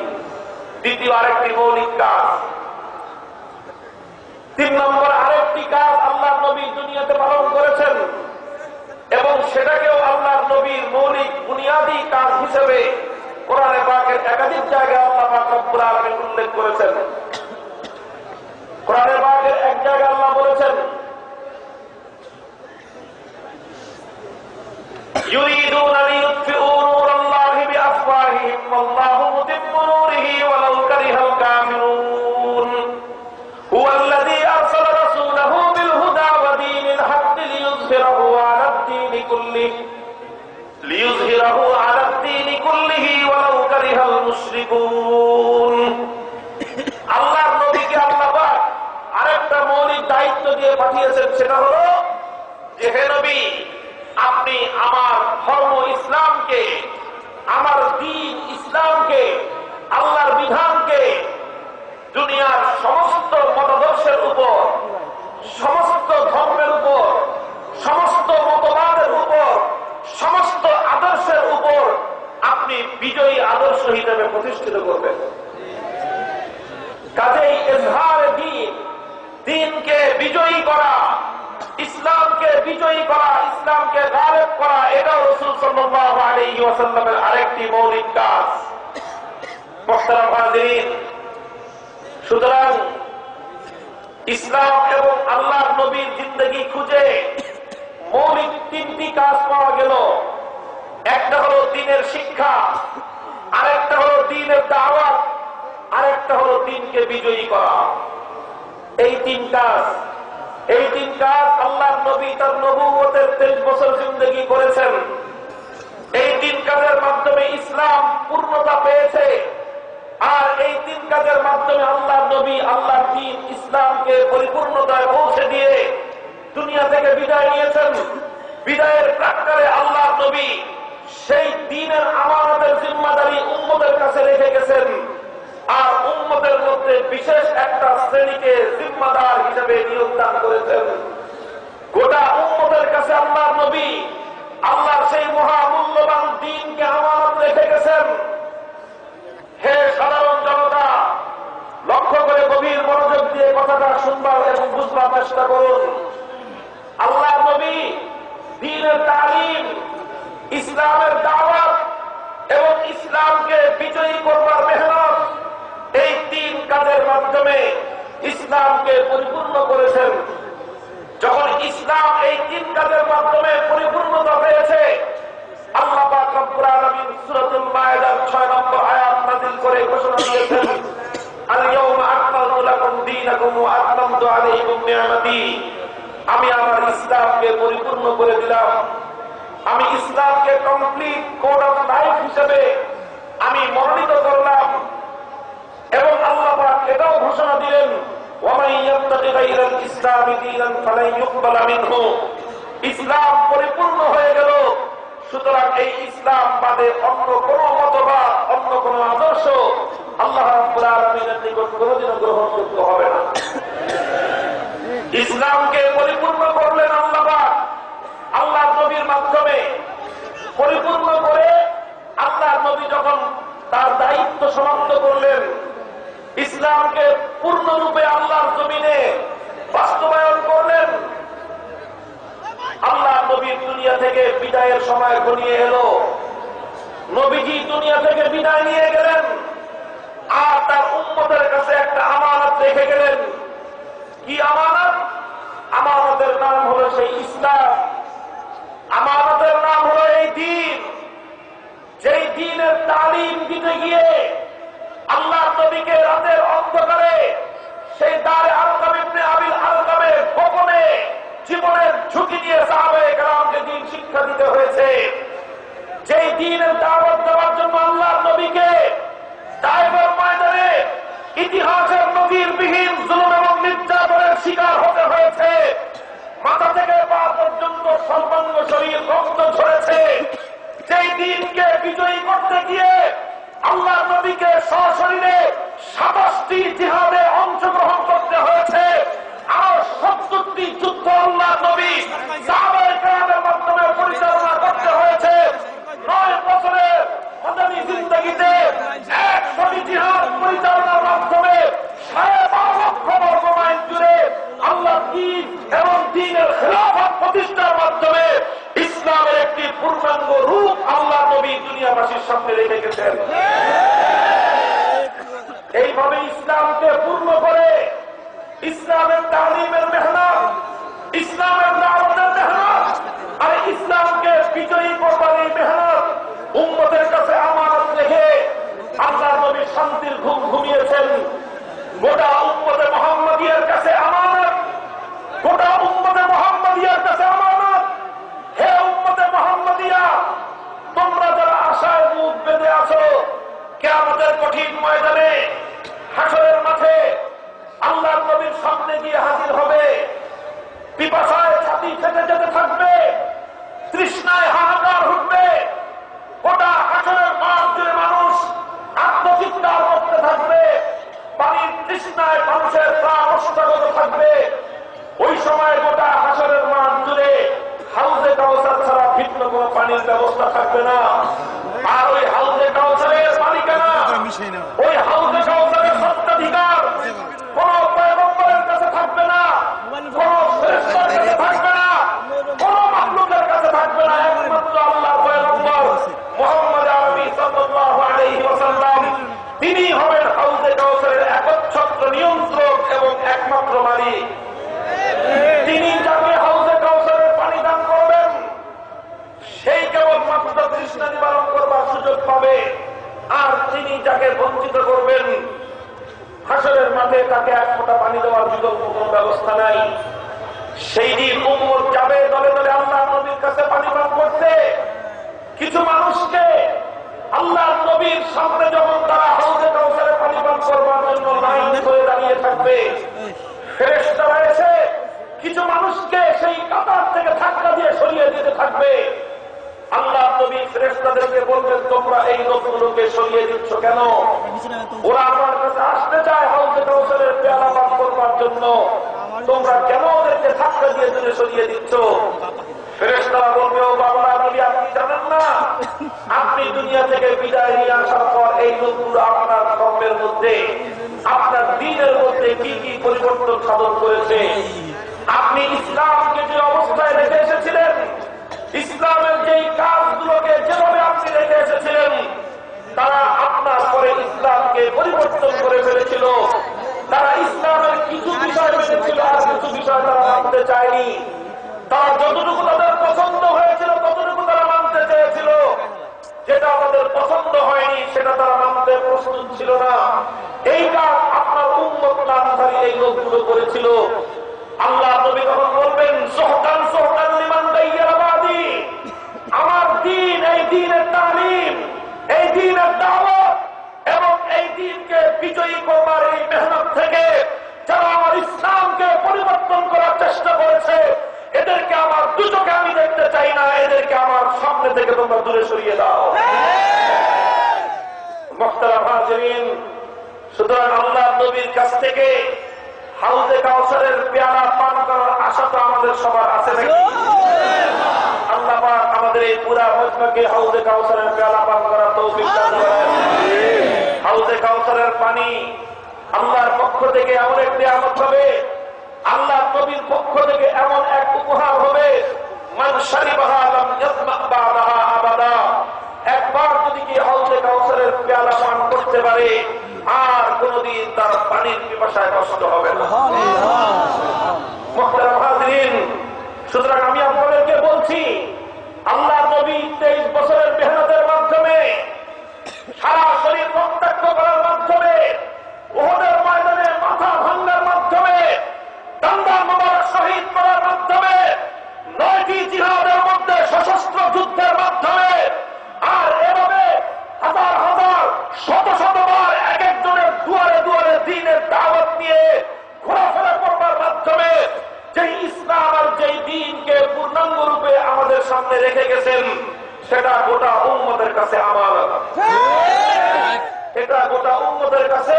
দ্বিতীয় আরেকটি মৌলিক কাজ। 3 নম্বর আরেকটি কাজ আল্লাহর নবী দুনিয়াতে পালন করেছেন এবং সেটাকেও আল্লাহর নবীর মৌলিক বুনিয়াদী কাজ হিসেবে কোরআনে পাকের একাধিক জায়গায় আল্লাহ পাক রব্বুল আলামিন উল্লেখ করেছেন। কোরআনে পাকের এক জায়গায় আল্লাহ বলেছেন, ইউরিদুনা লিইউতফিউ নূরাল্লাহি বিআফওয়াহিহিম ওয়াল্লাহু মুতিম্মু নূরিহি ওয়ালাউ কারিহাল কাফিরুন হুয়াল্লাযী আরসালা রাসূলাহু বিল হুদা ওয়া দীনিল হাক্কি লিইয়ুযহিরাহু আলাদ দীনি কুল্লিহি ওয়ালাউ কারিহাল মুশরিকুন। আল্লাহর নবীকে আল্লাহ পাক আরেকটা মৌলিক দায়িত্ব দিয়ে পাঠিয়েছেন, সেটা হলো যে হে নবী, আপনি আমার ধর্ম ইসলামকে, আমার দ্বীন ইসলামকে, আল্লাহর বিধানকে দুনিয়ার সমস্ত মতাদর্শের উপর, সমস্ত ধর্মের উপর, সমস্ত মতবাদের উপর, সমস্ত আদর্শের উপর আপনি বিজয়ী আদর্শ হিসেবে প্রতিষ্ঠিত করবেন। কাজেই ইজহার দ্বীন, দ্বীনকে বিজয়ী করা, ইসলামকে বিজয়ী করা, ইসলামকে গালেব করা, এটাও রাসূল সাল্লাল্লাহু আলাইহি ওয়াসাল্লামের আরেকটি মৌলিক কাজ। মুহতারাম হাজিরিন, সুতরাং ইসলাম এবং আল্লাহর নবীর জিন্দেগি খুঁজে মৌলিক 3টি কাজ পাওয়া গেল। একটা হলো দ্বীনের শিক্ষা, আরেকটা হলো দ্বীনের দাওয়াত, আরেকটা হলো দ্বীনকে বিজয়ী করা। এই 3 কাজ আল্লাহর নবী তার নবুয়তের 23 বছর জিন্দেগি করেছেন। এই 3 কাজের মাধ্যমে ইসলাম পূর্ণতা পেয়েছে। আর এই 3 কাজের মাধ্যমে আল্লাহর নবী আল্লাহর দ্বীন ইসলামকে পরিপূর্ণতায় পৌঁছে দিয়ে দুনিয়া থেকে বিদায় নিয়েছেন। বিদায়ের প্রাক্কালে আল্লাহর নবী সেই দ্বীনের আমানতের জিম্মাদারি উম্মতের কাছে রেখে গেছেন। আর উম্মতের মধ্যে বিশেষ একটা শ্রেণীকে জিম্মাদার হিসেবে নিয়োগদান করেছেন। গোটা উম্মতের কাছে আল্লাহর নবী আল্লাহর সেই মহামূল্যবান দ্বীনকে আমানত রেখে গেছেন। হে সাধারণ জনতা, লক্ষ্য করে গভীর মনোযোগ দিয়ে কথাটা শুনবার এবং বুঝবার চেষ্টা করুন। আল্লাহর নবী দ্বীনের তালিম, ইসলামের দাওয়াত এবং ইসলামকে বিজয়ী করবার মেহনত, এই 3 কাজের মাধ্যমে ইসলামকে পরিপূর্ণ করেছেন। যখন ইসলাম এই 3 কাজের মাধ্যমে পরিপূর্ণতা পেয়েছে, আল্লাহ পাক রব্বুল আলামিন সূরাতুল মায়েদার 6 নম্বর আয়াত নাযিল করে ঘোষণা দিয়েছেন, আল ইয়াউমা আকমালতু লাকুম দীনাকুম ওয়া আতমামতু আলাইকুম নি'মাতি। আমি আমার ইসলামকে পরিপূর্ণ করে দিলাম। আমি ইসলামকে কমপ্লিট কোড অফ লাইফ হিসেবে আমি মনোনীত করলাম। এবং আল্লাহ পাক এটাও ঘোষণা দিলেন, ওয়ামান ইয়াবতাগি গায়রাল ইসলামি দীনান ফালান ইউকবালা মিনহু। ইসলাম পরিপূর্ণ হয়ে গেল, সুতরাং এই ইসলাম বাদে অন্য কোন মতবাদ, অন্য কোন আদর্শ আল্লাহ রাব্বুল আলামিনের নিকট কোনদিনও গ্রহণযোগ্য হবে না। ইসলামকে পরিপূর্ণ করলেন আল্লাহ পাক আল্লাহর নবীর মাধ্যমে। পরিপূর্ণ করে আল্লাহর নবী যখন তার দায়িত্ব সমাপ্ত করলেন, ইসলামকে পূর্ণরূপে আল্লাহর জমিনে বাস্তবায়ন করলেন, আল্লাহর নবীর দুনিয়া থেকে বিদায়ের সময় ঘনিয়ে এলো। নবীজি দুনিয়া থেকে বিদায় নিয়ে গেলেন আর তার উম্মতের কাছে একটা আমানত রেখে গেলেন। কি আমানত? আমানতের নাম হলো সেই ইসলাম, আমানতের নাম হলো এই দ্বীন। যেই দ্বীনের তালিম দিতে গিয়ে আল্লাহর নবীকে রাতের অন্ধকারে সেই দারে আরকাম ইবনে আবিল আরকামের গোপনে জীবনের ঝুঁকি দিয়ে সাহাবায়ে কেরামকে দ্বীন শিক্ষা দিতে হয়েছে। যেই দ্বীনের দাওয়াত দেওয়ার জন্য আল্লাহর নবীকে তায়েফের ময়দানে ইতিহাসের নজিরবিহীন জুলুম এবং নির্যাতনের শিকার হতে হয়েছে। মাথা থেকে পা পর্যন্ত সর্বাঙ্গ শরীর রক্ত ঝরেছে। সেই দ্বীনকে বিজয়ী করতে গিয়ে আল্লাহর নবীকে সশরীরে 27টি জিহাদে অংশগ্রহণ করতে হয়েছে, আর 70টি যুদ্ধ আল্লাহ নবী সাহাবায়ে কেরামের মাধ্যমে পরিচালনা করতে হয়েছে। 9 বছরের মাদানী জিন্দেগিতে 100টি জিহাদ পরিচালনার মাধ্যমে 12.5 লক্ষ বর্গ মাইল জুড়ে আল্লাহ দ্বীন এবং দ্বীনের খেলাফত প্রতিষ্ঠার মাধ্যমে ইসলামের একটি পূর্ণাঙ্গ রূপ আল্লাহ নবী দুনিয়াবাসীর সামনে রেখে গেছেন। এইভাবে ইসলামকে পূর্ণ করে ইসলামের তালিমের মেহনত, ইসলামের দাওয়াতের মেহনত আর ইসলামকে বিজয়ী করবার এই মেহনত উম্মতের কাছে আমানত রেখে আল্লাহ নবী শান্তির ঘুম ঘুমিয়েছেন। গোটা উম্মতে মুহাম্মাদিয়ার কাছে আমানত, গোটা উম্মতে মুহাম্মাদিয়ার কাছে আমানত। হে উম্মতে মুহাম্মাদিয়া, তোমরা যারা আশায় মুখ বেঁধে আছো কিয়ামতের কঠিন ময়দানে হাসরের মাঠে আল্লাহর নবীর সামনে গিয়ে হাজির হবে, পিপাসায় ছাতি ফেটে যেতে থাকবে, তৃষ্ণায় হাহাকার উঠবে, গোটা হাসরের মাঠ জুড়ে মানুষ আত্মচিৎকার করতে থাকবে, পানির তৃষ্ণায় মানুষের প্রাণ অস্তগত থাকবে। ওই সময় গোটা হাসরের মাঠ জুড়ে হাউজে কাউসার ছাড়া ভিন্ন কোনো পানির ব্যবস্থা থাকবে না। আর ওই হাউজে কাউসারের মালিকানা, ওই হাউজে কাউসারের সত্ত্বাধিকার কোন পয়গম্বরের কাছে থাকবে না, কোন ফেরেশতার কাছে থাকবে না, কোন মাখলুকের কাছে থাকবে না। একমাত্র আল্লাহর পয়গম্বর মুহাম্মদ আরবি সাল্লাল্লাহু আলাইহি ওয়াসাল্লাম, তিনি হবেন হাউজে কাউসারের একচ্ছত্র নিয়ন্ত্রক এবং একমাত্র মালিক। তিনি যাকে হাউজে কাউসারের পানি দান করবেন সেই কেবলমাত্র তৃষ্ণা নিবারণ করবার সুযোগ পাবে, আর তিনি যাকে বঞ্চিত করবেন হাসরের মাঠে তাকে এক ফোঁটা পানি দেওয়ার বিকল্প কোন ব্যবস্থা নাই। সেই দিন উম্মত যাবে দলে দলে আল্লাহ নবীর কাছে পানি পান করতে। কিছু মানুষকে আল্লাহ নবীর সামনে যখন তারা হাউজে কাউসারে পানি পান করবার জন্য লাইন ধরে দাঁড়িয়ে থাকবে, ফেরেশতারা এসে কিছু মানুষকে সেই কাতার থেকে ধাক্কা দিয়ে সরিয়ে দিতে থাকবে। আল্লাহ নবী ফেরেশতাদেরকে বলবেন, তোমরা এই লোকগুলোকে সরিয়ে দিচ্ছ কেন? ওরা আমার কাছে আসতে চায় হাউজে কাউসারের পেয়ালা পান করবার জন্য, তোমরা কেন ওদেরকে ধাক্কা দিয়ে দূরে সরিয়ে দিচ্ছ? ফেরেশতারা বলবে, ও বাবা নবী, আপনি জানেন না আপনি দুনিয়া থেকে বিদায় নিয়ে আসার পর এই লোকগুলো আপনার কর্মের মধ্যে, আপনার দ্বীনের মধ্যে কি কি পরিবর্তন সাধন করেছে। আপনি ইসলামকে যে অবস্থায় রেখে এসেছিলেন, ইসলামের যেই কাজগুলোকে যেভাবে আপনি রেখে এসেছিলেন, তারা আপনার পরে ইসলামকে পরিবর্তন করে ফেলেছিল। তারা ইসলামের কিছু বিষয় মেনেছিল আর কিছু বিষয় তারা মানতে চায়নি। তারা যতটুকু তাদের পছন্দ হয়েছিল ততটুকু তারা মানতে চেয়েছিল, যেটা তাদের পছন্দ হয়নি সেটা তারা মানতে প্রস্তুত ছিল না। এই কাজ আপনার উম্মত নামধারী এই লোকগুলো করেছিল। আল্লাহ নবী তখন বলবেন, সোহকান সোহকান লিমান দাইয়ারা বাদি, আমার দ্বীন, এই দ্বীনের তালিম, এই দ্বীনের দাওয়াত এবং এই দ্বীনকে বিজয়ী করবার এই মেহনত থেকে যারা আমার ইসলামকে পরিবর্তন করার চেষ্টা করেছে, এদেরকে আমার দুচোখে আমি দেখতে চাই না, এদেরকে আমার সামনে থেকে তোমরা দূরে সরিয়ে দাও। মুহতারাম হাজিরিন, সুতরাং আল্লাহ নবীর কাছ থেকে হাউজে কাউসারের পেয়ালা পান করার আশা তো আমাদের সবার আছে নাকি? আল্লাহ পাক আমাদের এই পুরা মজমাকে হাউজে কাউসারের পেয়ালা পান করার তৌফিক দান করেন। হাউজে কাউসারের পানি আল্লাহর পক্ষ থেকে এমন এক নিয়ামত হবে, আল্লাহ নবীর পক্ষ থেকে এমন এক উপহার হবে, মান শারিবাহা লাম ইয়াজমা বাদাহা আবাদা। একবার যদি কি হাউজে কাউসারের পেয়ালা পান করতে পারে, আর কোনদিন তার পানির পিপাসায় কষ্ট হবে না। মুহতারাম হাজিরিন, সুতরাং আমি আপনাদেরকে বলছি, আল্লাহ নবী 23 বছরের মেহনতের মাধ্যমে, সারা শরীর রক্তাক্ত করার মাধ্যমে, উহুদের ময়দানে মাথা ভাঙার মাধ্যমে, দাঙ্গার মোবারক শহীদ করার মাধ্যমে, 9টি জিহাদের মধ্যে সশস্ত্র যুদ্ধের মাধ্যমে, আর এভাবে হাজার হাজার শত শতবার এক একজনের দুয়ারে দুয়ারে দ্বীনের দাওয়াত নিয়ে ঘোরাফেরা করবার মাধ্যমে যেই ইসলাম আর যেই দ্বীনকে পূর্ণাঙ্গ রূপে আমাদের সামনে রেখে গেছেন, সেটা গোটা উম্মতের কাছে আমানত। এটা গোটা উম্মতের কাছে।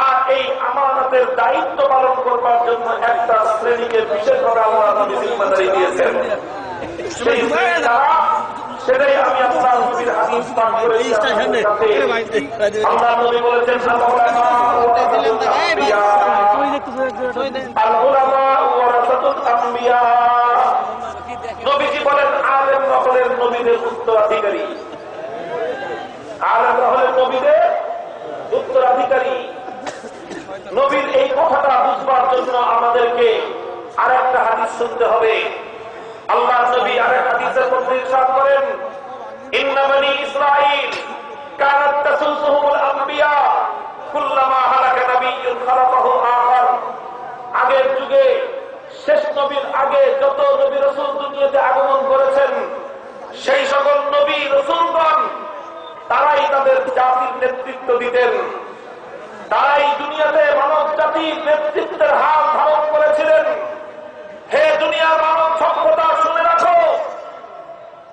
আর এই আমানতের দায়িত্ব পালন করবার জন্য একটা শ্রেণীকে বিশেষভাবে আল্লাহ নবী জিম্মাদারি দিয়েছেন। সেই শ্রেণীটা, সেটাই আমি আপনার নবীর হাদিস পাঠ করেছি। আল্লাহ নবী বলেছেন, আল উলামা ওয়ারাসাতুল আম্বিয়া। নবীজি বলেন, আলেমরা হলেন নবীদের উত্তরাধিকারী। আলেমরা হলেন নবীদের উত্তরাধিকারী। নবীর এই কথাটা বুঝবার জন্য আমাদেরকে আরেকটা হাদিস শুনতে হবে। আল্লাহ নবী আরেক হাদিসের মধ্যে ইরশাদ করেন, ইন্না বনি ইসরাঈল কানাত তাসুসুহুমুল আম্বিয়া কুল্লামা হালাকা নাবিয়্যুন খালাফাহু আখার। আগের যুগে শেষ নবীর আগে যত নবী রাসূল দুনিয়াতে আগমন করেছেন, সেই সকল নবী রাসূলগণ তারাই তাদের জাতির নেতৃত্ব দিতেন। তারাই দুনিয়াতে মানব জাতির নেতৃত্বের হাল ধারণ করেছিলেন। হে দুনিয়ার মানব সভ্যতা, শুনে রাখো,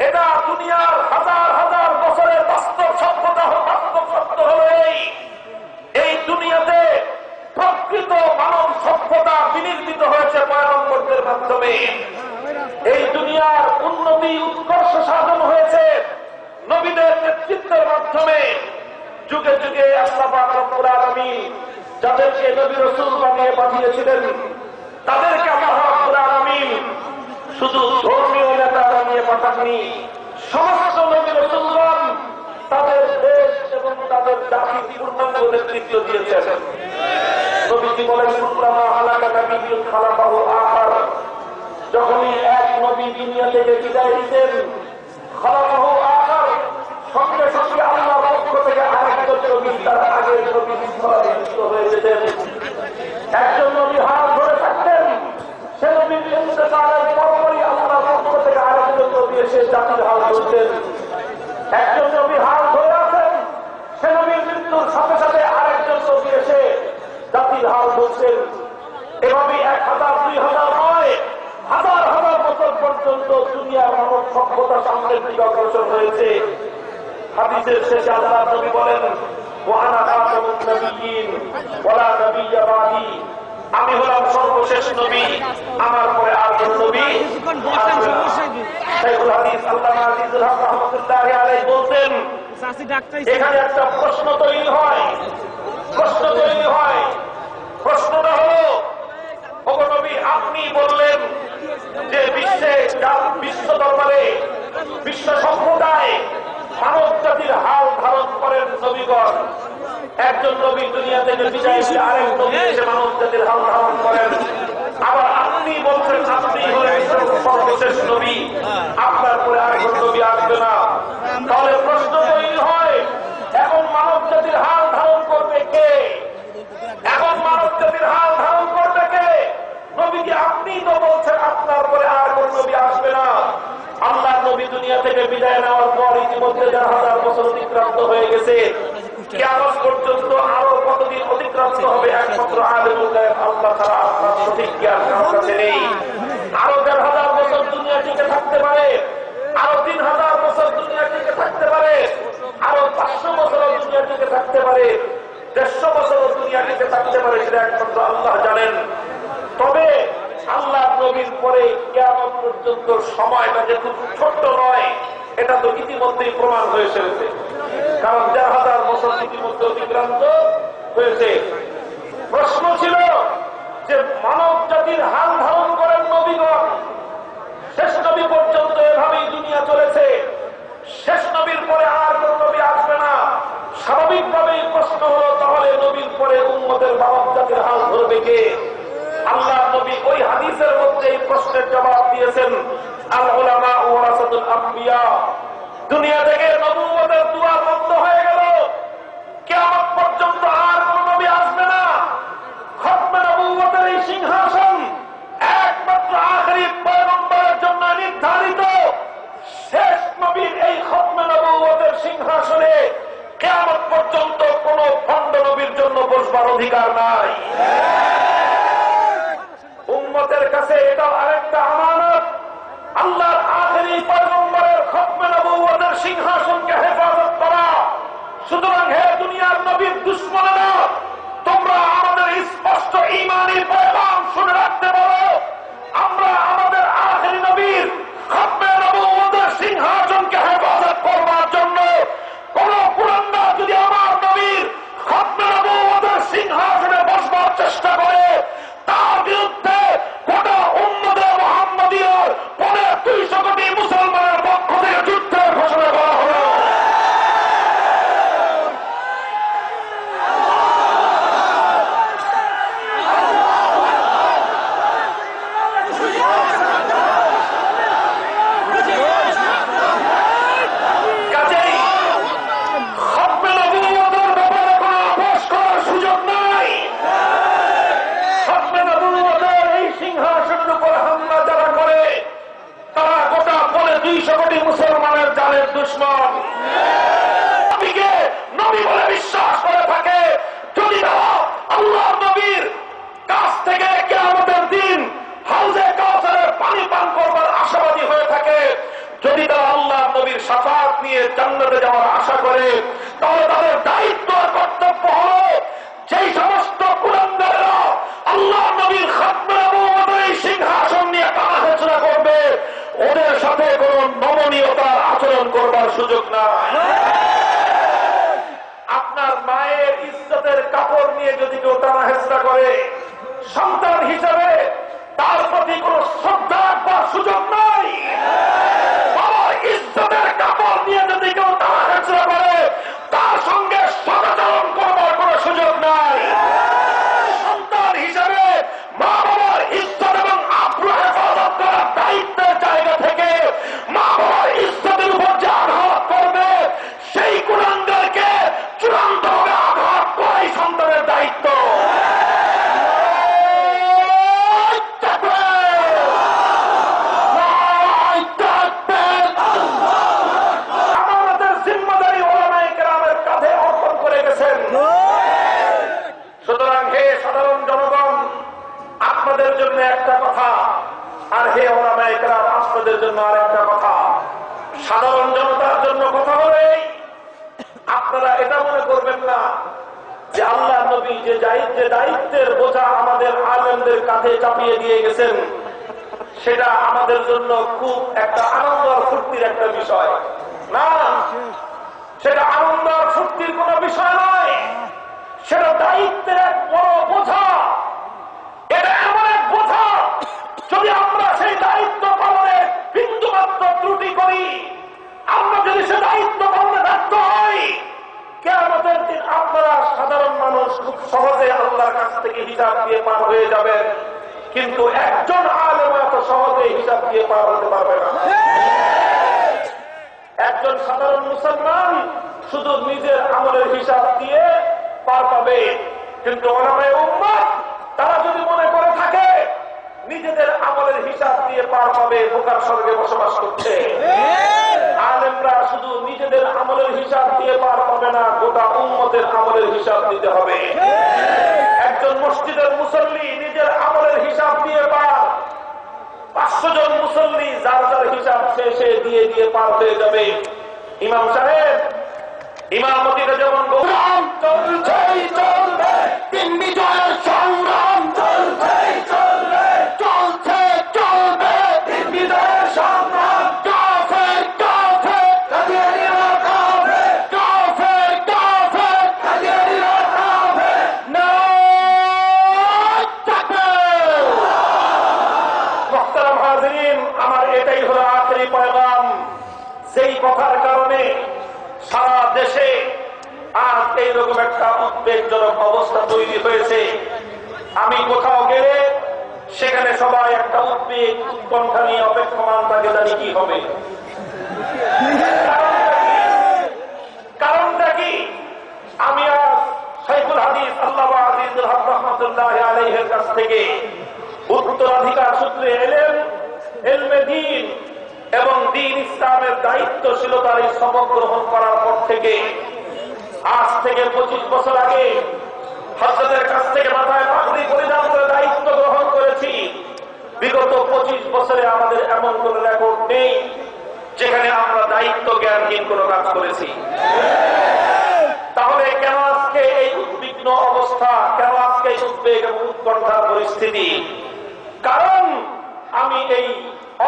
এটা দুনিয়ার হাজার হাজার বছরের বাস্তব সভ্যতা, বাস্তব সত্য হল এই দুনিয়াতে প্রকৃত মানব সভ্যতা বিনির্মিত হয়েছে পয়গম্বরদের মাধ্যমে। এই দুনিয়ার উন্নতি উৎকর্ষ সাধন হয়েছে নবীদের নেতৃত্বের মাধ্যমে। যুগে যুগে আল্লাহ পাক রব্বুল আলামিন যাদেরকে নবী রাসূল বানিয়ে পাঠিয়েছিলেন, তাদেরকে আল্লাহ রব্বুল আলামিন শুধু ধর্মীয় নেতা বানিয়ে পাঠাননি। সমস্ত নবী রাসূলগণ তাদের দেশ এবং তাদের জাতির পূর্ণাঙ্গ নেতৃত্ব দিয়েছেন। নবীজি বলেন, কুল্লামা হালাকা নাবিয়্যুন খালাফাহু আখার। যখনই এক নবী দুনিয়া থেকে বিদায় দিতেন, খালাফাহু আখার, সঙ্গে সঙ্গে আল্লাহর পক্ষ থেকে আরেকজন নবী তার আগের নবী নিযুক্ত হয়ে যেতেন। একজন নবী হাত ধরে থাকতেন, সে নবীর ইন্তেকালের পরপরই আল্লাহর পক্ষ থেকে আরেকজন নবী এসে জাতির হাল ধরতেন। একজন নবী হাত ধরে আছেন, সে নবীর মৃত্যুর সাথে সাথে আরেকজন নবী এসে জাতির হাল ধরছেন। এভাবে 1000 2000 নয়, হাজার হাজার বছর পর্যন্ত দুনিয়ার মানব সভ্যতা সামনের দিকে অগ্রসর হয়েছে। হাদিসের শেষে আল্লাহ নবী বলেন, ওয়ানা খাতামুন নবিয়্যিন ওয়ালা নাবিয়্যা বাদি। আমি হলাম সর্বশেষ নবী, আমার পরে আর কোন নবী আসবে না। শাইখুল হাদিস আল্লামা আজিজুল হক রাহমাতুল্লাহি আলাইহি বলতেন, এখানে একটা প্রশ্ন তৈরি হয়। প্রশ্নটা হলো, ওগো নবী, আপনি বললেন যে বিশ্ব দরবারে, বিশ্ব সভ্যতায় মানব জাতির হাল ধারণ করেন নবীগণ। একজন নবী দুনিয়া থেকে বিদায় দিয়ে আরেক নবী এসে মানব জাতির হাল ধারণ করেন। আবার আপনি বলছেন আপনি হলেন সর্বশেষ নবী, আপনার পরে আরেক নবী আসবে না। তাহলে প্রশ্ন তৈরি হয়, এখন মানব জাতির হাল ধারণ করবে কে? এখন মানব জাতির হাল ধারণ করবে কে? নবীকে আপনি তো বলছেন আপনার পরে আর কোন নবী আসবে না। আল্লাহ নবী দুনিয়া থেকে বিদায় নেওয়ার পর ইতিমধ্যে 1000 বছর অতিক্রান্ত হয়ে গেছে। কিয়ামত পর্যন্ত আরো কতদিন অতিক্রান্ত হবে একমাত্র আলিমুল গায়ব আল্লাহ ছাড়া আপনার সঠিক জ্ঞান কারোর কাছে নেই। আরো 1000 বছর দুনিয়া টিকে থাকতে পারে, আরো 3000 বছর দুনিয়া টিকে থাকতে পারে, আরো 500 বছর দুনিয়া টিকে থাকতে পারে, 150 বছর দুনিয়া টিকে থাকতে পারে, সেটা একমাত্র আল্লাহ জানেন। তবে আল্লাহ নবীর পরে কিয়ামত পর্যন্ত সময়টা যে খুব ছোট্ট নয়, এটা তো ইতিমধ্যেই প্রমাণ হয়ে এসেছে। কারণ 1000 বছর ইতিমধ্যে অতিক্রান্ত হয়েছে। প্রশ্ন ছিল যে মানব জাতির হাল ধারণ করেন নবীগণ, শেষ নবী পর্যন্ত এভাবেই দুনিয়া চলেছে, শেষ নবীর পরে আর কোন নবী আসবে না। স্বাভাবিকভাবেই প্রশ্ন হলো, তাহলে নবীর পরে উম্মতের মানব জাতির হাল ধরবে কে? আল্লাহ নবী ওই হাদিসের মধ্যে এই প্রশ্নের জবাব দিয়েছেন, আল উলামা ওয়ারাসাতুল আম্বিয়া। দুনিয়া থেকে নবুয়তের দুয়ার বন্ধ হয়ে গেল, কিয়ামত পর্যন্ত আর কোন নবী আসবে না। খতমে নবুয়তের এই সিংহাসন একমাত্র আখেরি পয়গম্বরের জন্য নির্ধারিত। শেষ নবীর এই খতমে নবুয়তের সিংহাসনে কিয়ামত পর্যন্ত কোন ভণ্ড নবীর জন্য বসবার অধিকার নাই। উম্মতের কাছে এটাও আরেকটা আমানত, আল্লাহর আখেরি পয়গম্বরের খতমে নবুয়তের সিংহাসনকে হেফাজত করা। শুধু আশা করে, তাহলে তাদের দায়িত্ব আর কর্তব্য হলো যেই সমস্ত কুলাঙ্গারেরা আল্লাহ নবীর খাতমে নবুওয়াতের এই সিংহাসন নিয়ে টানাহেচড়া করবে, ওদের সাথে কোন নমনীয়তার আচরণ করবার সুযোগ নাই। আপনার মায়ের ইজ্জতের কাপড় নিয়ে যদি কেউ টানাহেচড়া করে, সন্তান হিসেবে তার প্রতি কোন শ্রদ্ধা রাখবার সুযোগ নাই। বাবার ইজ্জতের কাপড় নিয়ে যদি কেউ টানাহেচড়া করে, তার সঙ্গে সদাচরণ করবার কোন সুযোগ নাই। সন্তান হিসেবে মা বাবার ইজ্জত এবং আব্রু হেফাজত করার দায়িত্বের জায়গা থেকে মা বাবার ইজ্জতের উপর যে আঘাত করবে, সেই কুলাঙ্গারকে চূড়ান্তভাবে আঘাত করাই সন্তানের দায়িত্ব। আমাদের জিম্মাদারি ওলামায়ে কেরামের কাঁধে অর্পণ করে গেছেন। সুতরাং হে সাধারণ জনগণ, আপনাদের জন্য একটা কথা, আর হে ওলামায়ে কেরাম আপনাদের জন্য আর একটা কথা। সাধারণ জনতার জন্য কথা হলে আপনারা এটা মনে করবেন না যে আল্লাহ নবী যে দায়িত্বের বোঝা আমাদের আলেমদের কাঁধে চাপিয়ে দিয়ে গেছেন, সেটা আমাদের জন্য খুব একটা আনন্দ আর ফুর্তির একটা বিষয় না। সেটা আনন্দ আর ফুর্তির কোন বিষয় নয়, সেটা দায়িত্বের এক বড় বোঝা। এটা এমন এক বোঝা, যদি আমরা সেই দায়িত্ব পালনে বিন্দুমাত্র ত্রুটি করি, আমরা যদি সে দায়িত্ব পালনে ব্যর্থ হই, কিয়ামতের দিন আপনারা সাধারণ মানুষ খুব সহজে আল্লাহর কাছ থেকে হিসাব দিয়ে পার হয়ে যাবেন, কিন্তু একজন আলেম এত সহজে হিসাব দিয়ে পার হতে পারবে না। একজন সাধারণ মুসলমান শুধু নিজের আমলের হিসাব দিয়ে পার পাবে, কিন্তু ওলামায়ে উম্মাহ তারা যদি মনে করে থাকে নিজেদের আমলের হিসাব দিয়ে পার পাবে, বোকার স্বর্গে বসবাস করছে। আলেমরা শুধু নিজেদের আমলের হিসাব দিয়ে পার পাবে না, গোটা উম্মতের আমলের হিসাব দিতে হবে। একজন মসজিদের মুসল্লি নিজের আমলের হিসাব দিয়ে পার, 500 জন মুসল্লি যার যার হিসাব শেষে দিয়ে দিয়ে পার হয়ে যাবে। ইমাম সাহেব ইমামতিতে যেমন গৌরব চলছেই চলবে, দিন বিজয়ের সংগ্রাম চলছেই চলবে, চলছে চলবে দিন বিজয়ের সংগ্রাম। কাফের কাফের কাদিয়ানীরা কাফের, কাফের কাফের কাদিয়ানীরা কাফের, নারায়ে তাকবীর। মুহতারাম হাজিরিন, আমার এটাই হলো আখেরি পয়গাম, যেই কথার কারণে সারা দেশে আজ এইরকম একটা উদ্বেগজনক অবস্থা তৈরি হয়েছে। আমি কোথাও গেলে সেখানে সবাই একটা উদ্বেগ উৎকণ্ঠা নিয়ে অপেক্ষমান থাকে, জানি কি হবে। কারণটা কি? আমি আজ শাইখুল হাদিস আল্লামা আজিজুল হক রাহমাতুল্লাহ আলাইহির কাছ থেকে উত্তরাধিকার সূত্রে ইলমে দ্বীন এবং দ্বীন ইসলামের দায়িত্বশীলতার এই শপথ গ্রহণ করার পর থেকে আজ থেকে 25 বছর আগে হযরতের কাছ থেকে মাথায় পাগড়ি পরিধান করে দায়িত্ব গ্রহণ করেছি। বিগত 25 বছরে আমাদের এমন কোন রেকর্ড নেই যেখানে আমরা দায়িত্ব জ্ঞানহীন কোন কাজ করেছি। তাহলে কেন আজকে এই উদ্বিগ্ন অবস্থা, কেন আজকে এই উদ্বেগ এবং উৎকণ্ঠার পরিস্থিতি? কারণ আমি এই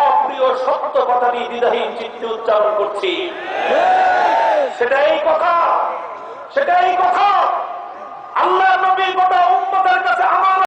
অপ্রিয় সত্য কথাটি দ্বিধাহীন চিত্তে উচ্চারণ করছি। সেটাই কথা, সেটাই কথা। আল্লাহ নবী গোটা